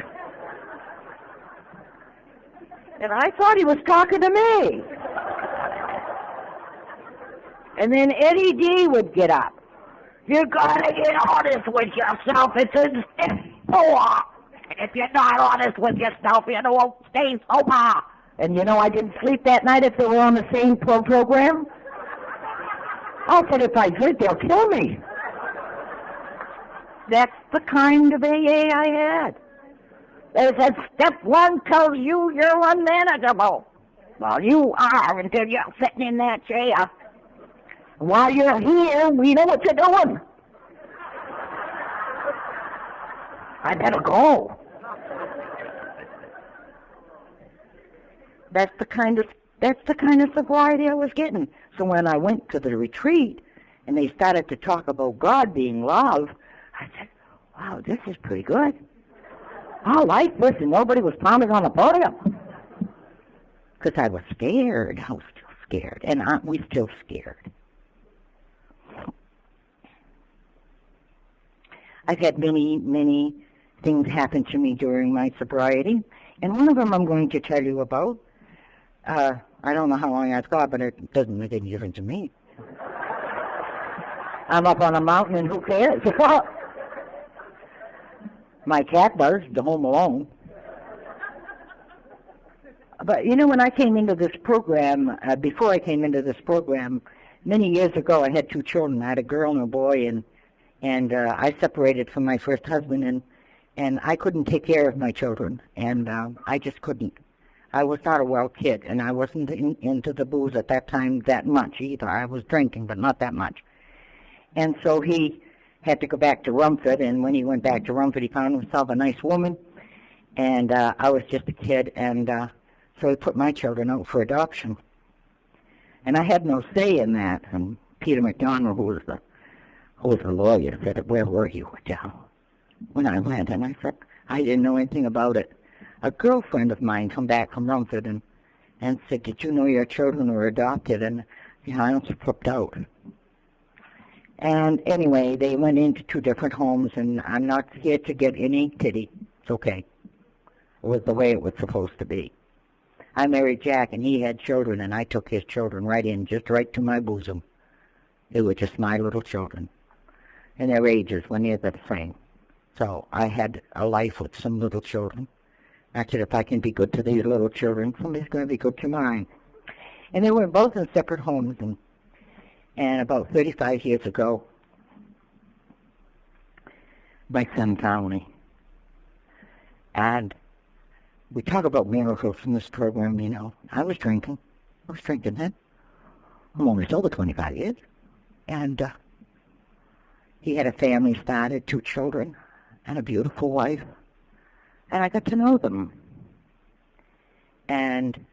And I thought he was talking to me. And then Eddie D would get up. You gotta get honest with yourself. It's a step four. If you're not honest with yourself, you won't stay sober. And I didn't sleep that night if they were on the same program. I said, if I did, they'll kill me. That's the kind of AA I had. They said, step one tells you you're unmanageable. Well, you are until you're sitting in that chair. While you're here, we know what you're doing. I better go. That's the kind of sobriety I was getting. So when I went to the retreat and they started to talk about God being love, I said, wow, this is pretty good. I like this, and nobody was pounding on the podium. Because I was scared. I was still scared. And aren't we still scared? I've had many, many things happen to me during my sobriety. And one of them I'm going to tell you about. I don't know how long I've got, but it doesn't make any difference to me. I'm up on a mountain, and who cares? My cat does, the Home Alone. But, when I came into this program, before I came into this program, many years ago, I had 2 children. I had a girl and a boy, and I separated from my first husband, and I couldn't take care of my children, and I just couldn't. I was not a well kid, and I wasn't into the booze at that time that much either. I was drinking, but not that much. And so he had to go back to Rumford, and when he went back to Rumford, he found himself a nice woman, and I was just a kid, and so he put my children out for adoption. And I had no say in that, and Peter McDonald, who was the lawyer, said, where were you, Adelle? when I went, and I said, I didn't know anything about it. A girlfriend of mine come back from Rumford and said, did you know your children were adopted? And I almost flipped out. And anyway, they went into 2 different homes, and I'm not here to get any titty. It's okay. It was the way it was supposed to be. I married Jack, and he had children, and I took his children just right to my bosom. They were just my little children. And their ages were near the same. So I had a life with some little children. I said, if I can be good to these little children, somebody's going to be good to mine. And they were both in separate homes, and about 35 years ago, my son found me. And we talk about miracles in this program, I was drinking. Then. I'm almost over 25 years. And he had a family started, 2 children, and a beautiful wife. And I got to know them. And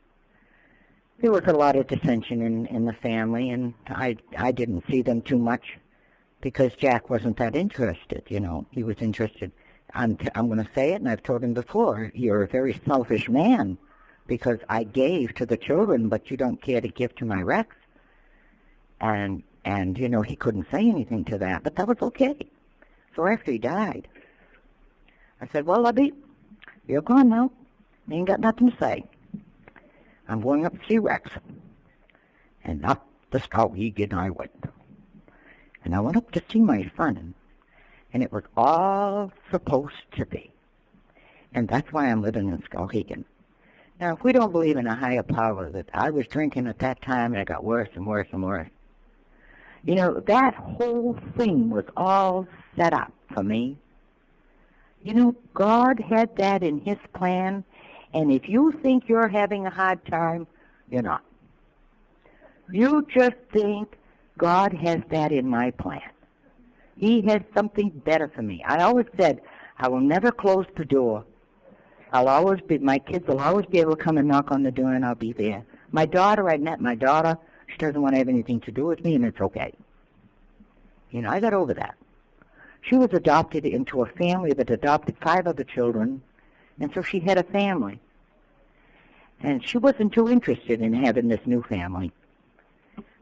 there was a lot of dissension in the family, and I didn't see them too much because Jack wasn't that interested, He was interested. I'm going to say it, and I've told him before, you're a very selfish man because I gave to the children, but you don't care to give to my Rex. And he couldn't say anything to that, but that was okay. So after he died, I said, well, Lovey, you're gone now. You ain't got nothing to say. I'm going up to see Rex. And up the Skowhegan I went. And I went up to see my son, and it was all supposed to be. And that's why I'm living in Skowhegan. Now, if we don't believe in a higher power, that I was drinking at that time, and it got worse and worse and worse. That whole thing was all set up for me. God had that in his plan, and if you think you're having a hard time, you're not. You just think God has that in my plan. He has something better for me. I always said, I will never close the door. My kids will always be able to come and knock on the door, and I'll be there. My daughter, I met my daughter. She doesn't want to have anything to do with me, and it's okay. I got over that. She was adopted into a family that adopted 5 other children, and so she had a family. And she wasn't too interested in having this new family.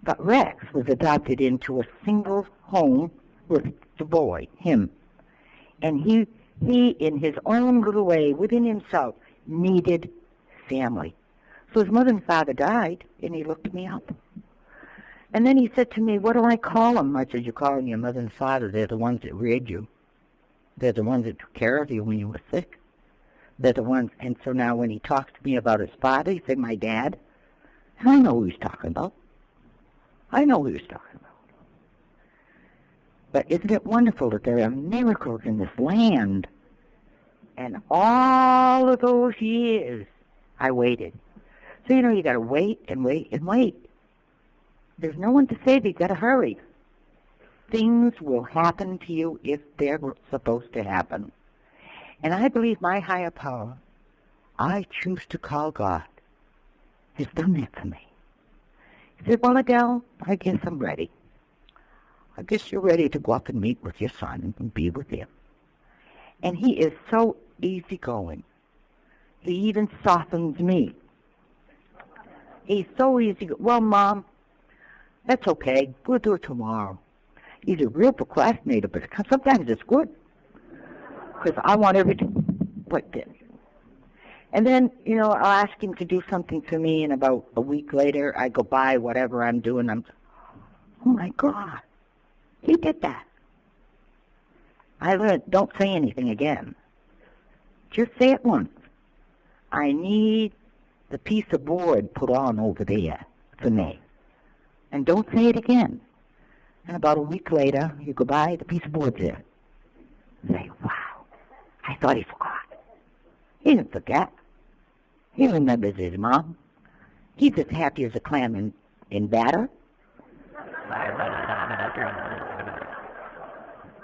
But Rex was adopted into a single home with the boy, him. And he in his own little way, within himself, needed family. So his mother and father died, and he looked me up. And then he said to me, what do I call them? I said, you call them your mother and father. They're the ones that reared you. They're the ones that took care of you when you were sick. They're the ones. And so now when he talks to me about his father, he said, my dad. And I know who he's talking about. But isn't it wonderful that there are miracles in this land? And all of those years, I waited. So, you got to wait and wait and wait. There's no one to save you. You got to hurry. Things will happen to you if they're supposed to happen. And I believe my higher power, I choose to call God, has done that for me. He said, well, Adelle, I guess I'm ready. I guess you're ready to go up and meet with your son and be with him. And he is so easygoing. He even softens me. He's so easy. Well, Mom, that's okay. We'll do it tomorrow. He's a real procrastinator, but sometimes it's good. Because I want everything like this. And then, I'll ask him to do something for me, and about a week later, I go by whatever I'm doing. Oh, my God. He did that. I learned, don't say anything again. Just say it once. I need the piece of board put on over there for me. And don't say it again. And about a week later, you go by, the piece of board's there. You say, wow, I thought he forgot. He didn't forget. He remembers his mom. He's as happy as a clam in batter.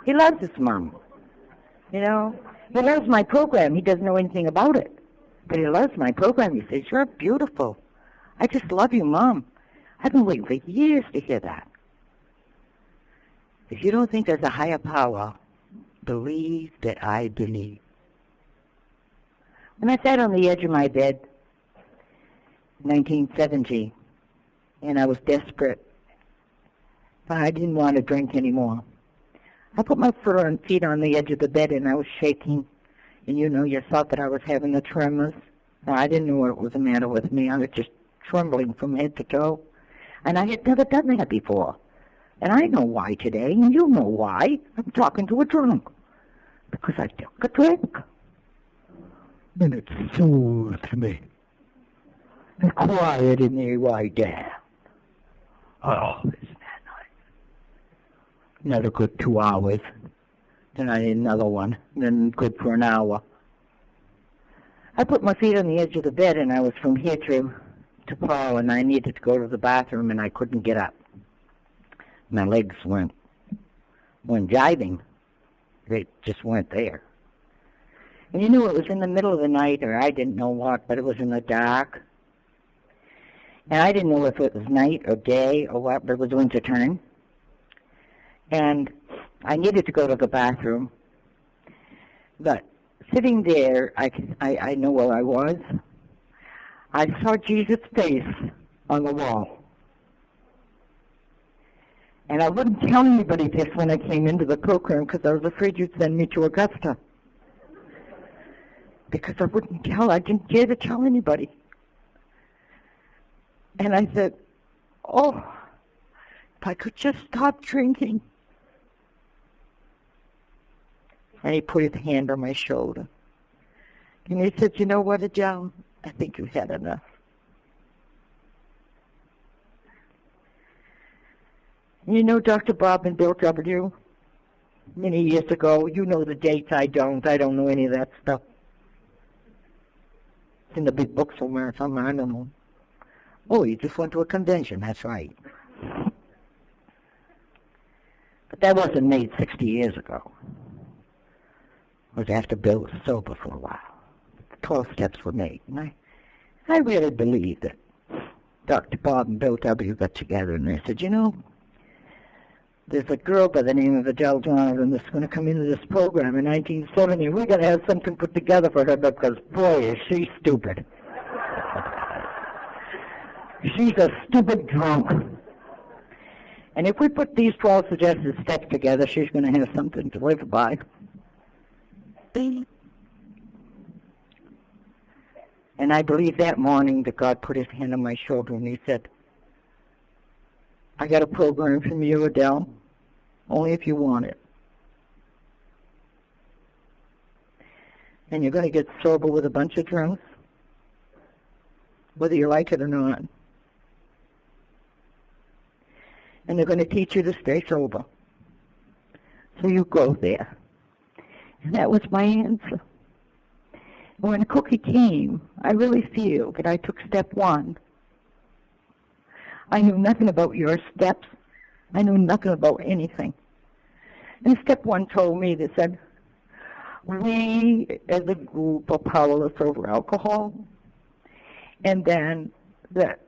He loves his mom. He loves my program. He doesn't know anything about it. But he loves my program. He says, you're beautiful. I just love you, Mom. I've been waiting for years to hear that. If you don't think there's a higher power, believe that I believe. When I sat on the edge of my bed, 1970, and I was desperate, but I didn't want to drink anymore. I put my feet on the edge of the bed, and I was shaking. And you thought that I was having the tremors. I didn't know what was the matter with me. I was just trembling from head to toe. And I had never done that before. And I know why today, and you know why. I'm talking to a drunk. Because I took a drink. And it soothed me. And quieted me right down. Oh, isn't that nice? Another good 2 hours. Then I need another one. Then good for an hour. I put my feet on the edge of the bed, and I was from here to Paul, and I needed to go to the bathroom, and I couldn't get up. My legs weren't jiving. They just weren't there. And it was in the middle of the night, or I didn't know what, but it was in the dark. And I didn't know if it was night or day or what, but it was winter time. And I needed to go to the bathroom. But sitting there, I know where I was. I saw Jesus' face on the wall. And I wouldn't tell anybody this when I came into the program because I was afraid you'd send me to Augusta. Because I didn't dare to tell anybody. And I said, oh, if I could just stop drinking. And he put his hand on my shoulder. And he said, you know what, Adelle? I think you've had enough. You know Dr. Bob and Bill W. Many years ago. You know the dates. I don't know any of that stuff. It's in the big book somewhere. I don't know. Oh, you just went to a convention. That's right. But that wasn't made 60 years ago. It was after Bill was sober for a while. 12 steps were made. And I really believe that Dr. Bob and Bill W. got together and they said, there's a girl by the name of Adelle Donovan that's going to come into this program in 1970. We're going to have something put together for her because, boy, is she stupid. She's a stupid drunk. And if we put these 12 suggested steps together, she's going to have something to live by. And I believe that morning that God put his hand on my shoulder and he said, I got a program from you, Adelle, only if you want it. And you're going to get sober with a bunch of drunks, whether you like it or not. And they're going to teach you to stay sober. So you go there. And that was my answer. When Cookie came, I really feel that I took step one. I knew nothing about your steps. I knew nothing about anything. And step one told me, they said, we as a group are powerless over alcohol. And then that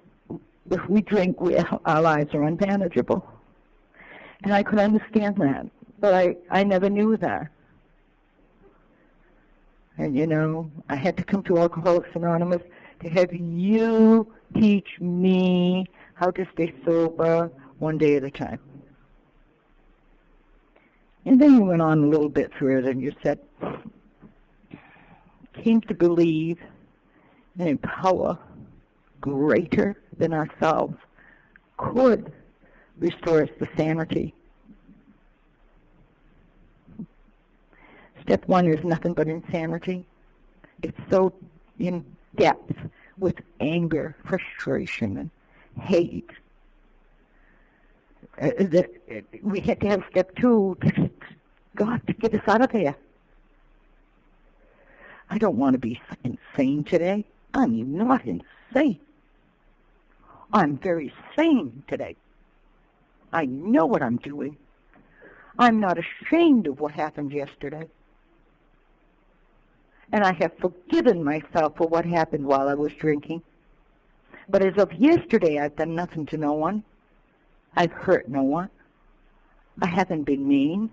if we drink, our lives are unmanageable. And I could understand that, but I never knew that. And, I had to come to Alcoholics Anonymous to have you teach me how to stay sober one day at a time. And then you went on a little bit further and you said, came to believe in a power greater than ourselves could restore us to sanity. Step one is nothing but insanity. It's so in depth with anger, frustration, and hate. We had to have step two to get us out of there. I don't want to be insane today. I'm not insane. I'm very sane today. I know what I'm doing. I'm not ashamed of what happened yesterday. And I have forgiven myself for what happened while I was drinking. But as of yesterday, I've done nothing to no one. I've hurt no one. I haven't been mean.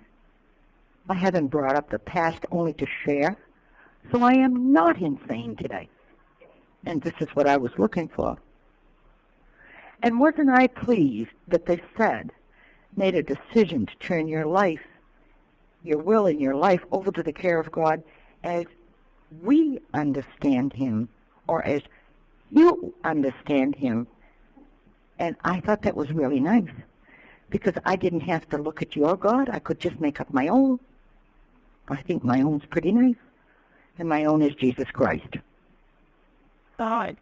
I haven't brought up the past only to share, so I am not insane today. And this is what I was looking for. And wasn't I pleased that they said, made a decision to turn your life, your will and your life over to the care of God as we understand Him, or as you understand Him. And I thought that was really nice, because I didn't have to look at your God. I could just make up my own. I think my own's pretty nice, and my own is Jesus Christ. God,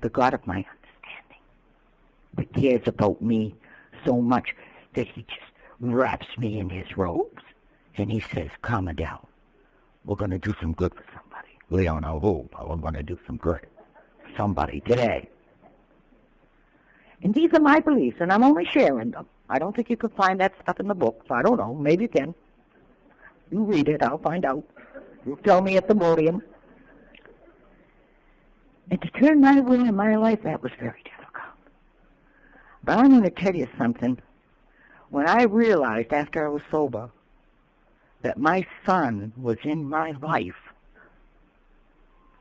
the God of my understanding, that cares about me so much that He just wraps me in His robes, and He says, "Come, Adelle, we're going to do some good for somebody. Leon, we're going to do some good for somebody today." And these are my beliefs, and I'm only sharing them. I don't think you can find that stuff in the book, so I don't know. Maybe you can. You read it, I'll find out. You tell me at the podium. And to turn my will in my life, that was very difficult. But I'm going to tell you something. When I realized after I was sober that my son was in my life,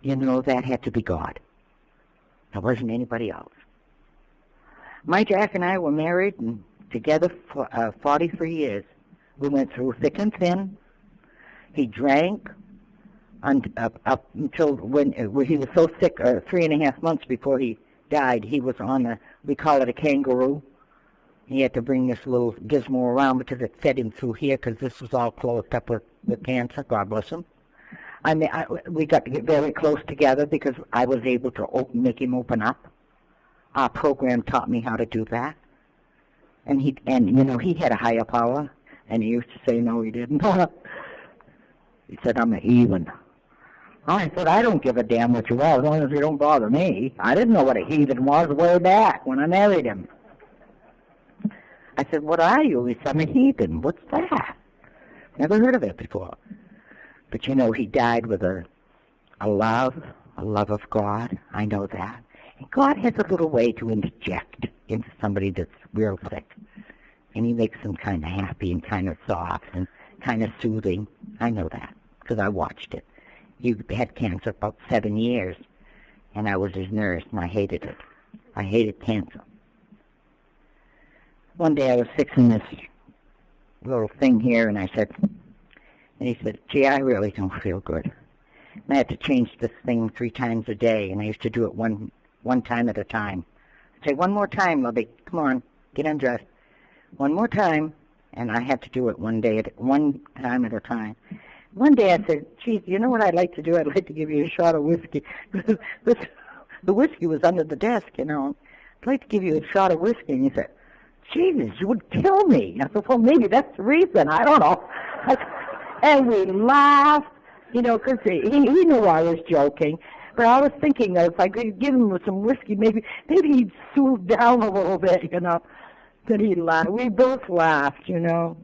that had to be God. It wasn't anybody else. My Jack and I were married and together for 43 years. We went through thick and thin. He drank up until when he was so sick, 3.5 months before he died, he was on we call it a kangaroo. He had to bring this little gizmo around because it fed him through here, because this was all closed up with cancer, God bless him. We got to get very close together because I was able to make him open up. Our program taught me how to do that. And he had a higher power, and he used to say, no, he didn't. He said, I'm a heathen. I said, I don't give a damn what you are, as long as you don't bother me. I didn't know what a heathen was way back when I married him. I said, what are you? He said, I'm a heathen. What's that? Never heard of it before. But he died with a love of God. I know that. And God has a little way to interject into somebody that's real sick. And He makes them kind of happy and kind of soft and kind of soothing. I know that because I watched it. He had cancer about 7 years, and I was his nurse, and I hated it. I hated cancer. One day I was fixing this little thing here, and he said, gee, I really don't feel good. And I had to change this thing 3 times a day, and I used to do it one time at a time. I'd say, one more time, Lovey, come on, get undressed. One more time, and I had to do it one time at a time. One day I said, geez, you know what I'd like to do? I'd like to give you a shot of whiskey. The whiskey was under the desk, I'd like to give you a shot of whiskey. And he said, Jesus, you would kill me. I said, well, maybe that's the reason. I don't know. And we laughed, because he knew I was joking. But I was thinking that if I could give him some whiskey, maybe he'd soothe down a little bit, Then he laughed. We both laughed, And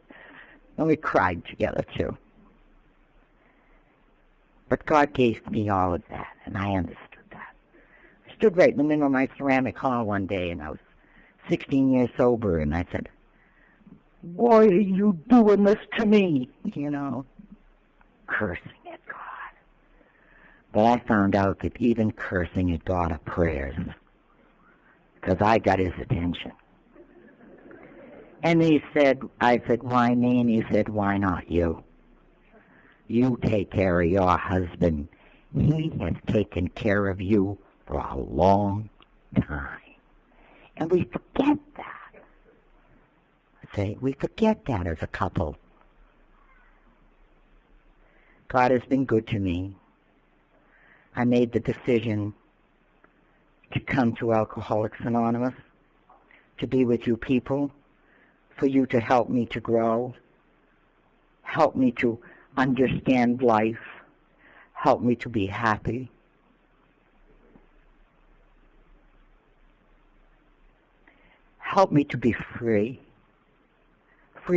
we cried together, too. But God gave me all of that, and I understood that. I stood right in the middle of my ceramic hall one day, and I was 16 years sober, and I said, why are you doing this to me? Cursing at God. But I found out that even cursing at God are prayers, because I got His attention. And I said, why me? And he said, why not you? You take care of your husband. He has taken care of you for a long time. And we forget that. We forget that as a couple. God has been good to me. I made the decision to come to Alcoholics Anonymous, to be with you people, for you to help me to grow, help me to understand life, help me to be happy. Help me to be free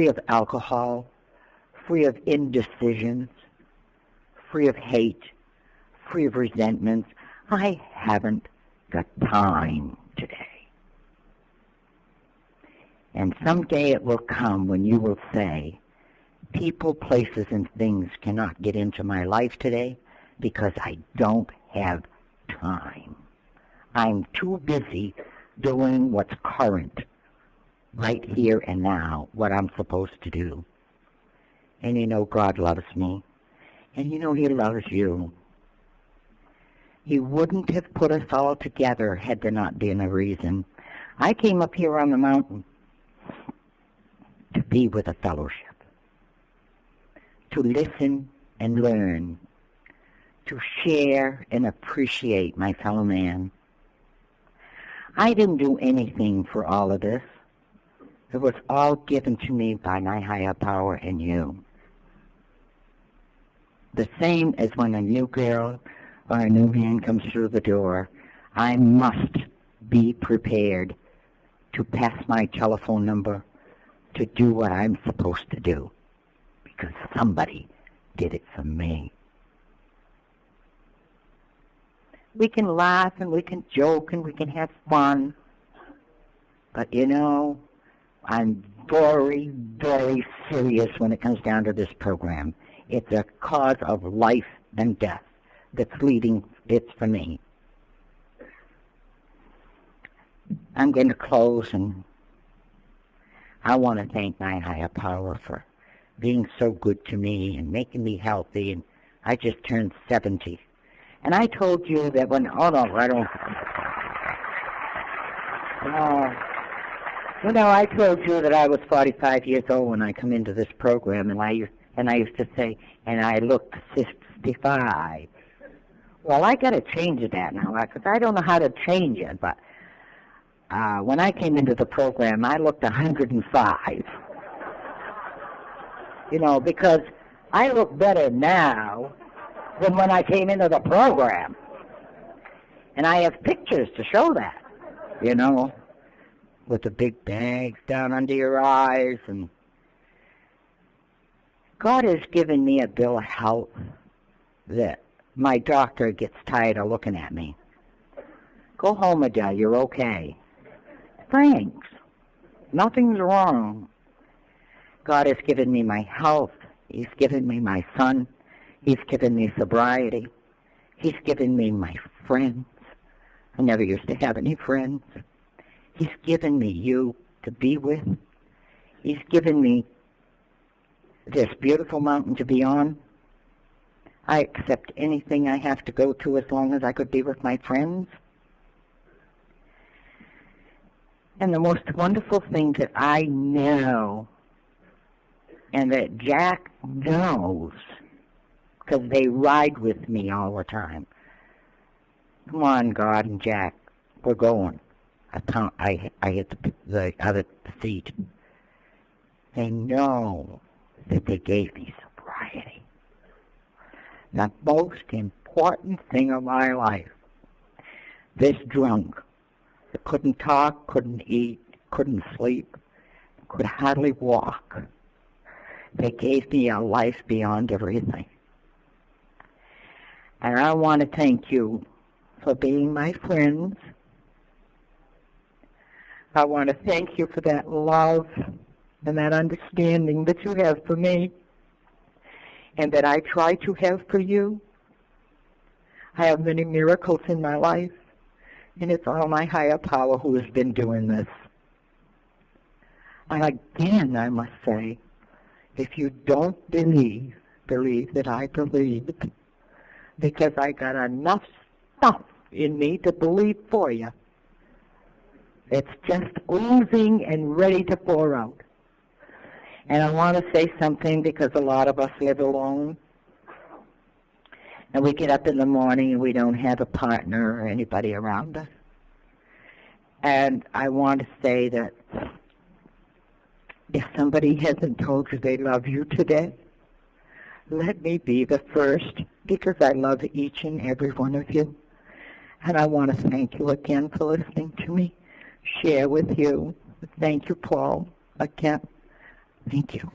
of alcohol, free of indecisions, free of hate, free of resentments. I haven't got time today. And someday it will come when you will say, people, places, and things cannot get into my life today because I don't have time. I'm too busy doing what's current, right here and now, what I'm supposed to do. And you know God loves me. And you know He loves you. He wouldn't have put us all together had there not been a reason. I came up here on the mountain to be with a fellowship, to listen and learn, to share and appreciate my fellow man. I didn't do anything for all of this. It was all given to me by my higher power and you. The same as when a new girl or a new man comes through the door, I must be prepared to pass my telephone number to do what I'm supposed to do, because somebody did it for me. We can laugh and we can joke and we can have fun, but you know, I'm very, very serious when it comes down to this program. It's a cause of life and death that's leading it for me. I'm going to close, and I want to thank my higher power for being so good to me and making me healthy. And I just turned 70. And I told you that when, oh no, I don't. You know, I told you that I was 45 years old when I come into this program, and I used to say, and I looked 65. Well, I got to change that now, because I don't know how to change it. But when I came into the program, I looked 105. You know, because I look better now than when I came into the program. And I have pictures to show that, you know, with the big bags down under your eyes. And God has given me a bill of health that my doctor gets tired of looking at me. Go home, Adelle, you're okay. Thanks. Nothing's wrong. God has given me my health. He's given me my son. He's given me sobriety. He's given me my friends. I never used to have any friends. He's given me you to be with. He's given me this beautiful mountain to be on. I accept anything I have to go to as long as I could be with my friends. And the most wonderful thing that I know, and that Jack knows, because they ride with me all the time. Come on, God and Jack, we're going. I hit the other seat. They know that they gave me sobriety. The most important thing of my life. This drunk that couldn't talk, couldn't eat, couldn't sleep, could hardly walk. They gave me a life beyond everything. And I want to thank you for being my friends. I want to thank you for that love and that understanding that you have for me and that I try to have for you. I have many miracles in my life, and it's all my higher power who has been doing this. And again, I must say, if you don't believe that I believe, because I got enough stuff in me to believe for you. It's just oozing and ready to pour out. And I want to say something because a lot of us live alone. And we get up in the morning and we don't have a partner or anybody around us. And I want to say that if somebody hasn't told you they love you today, let me be the first, because I love each and every one of you. And I want to thank you again for listening to me share with you. Thank you, Paul, again. Thank you.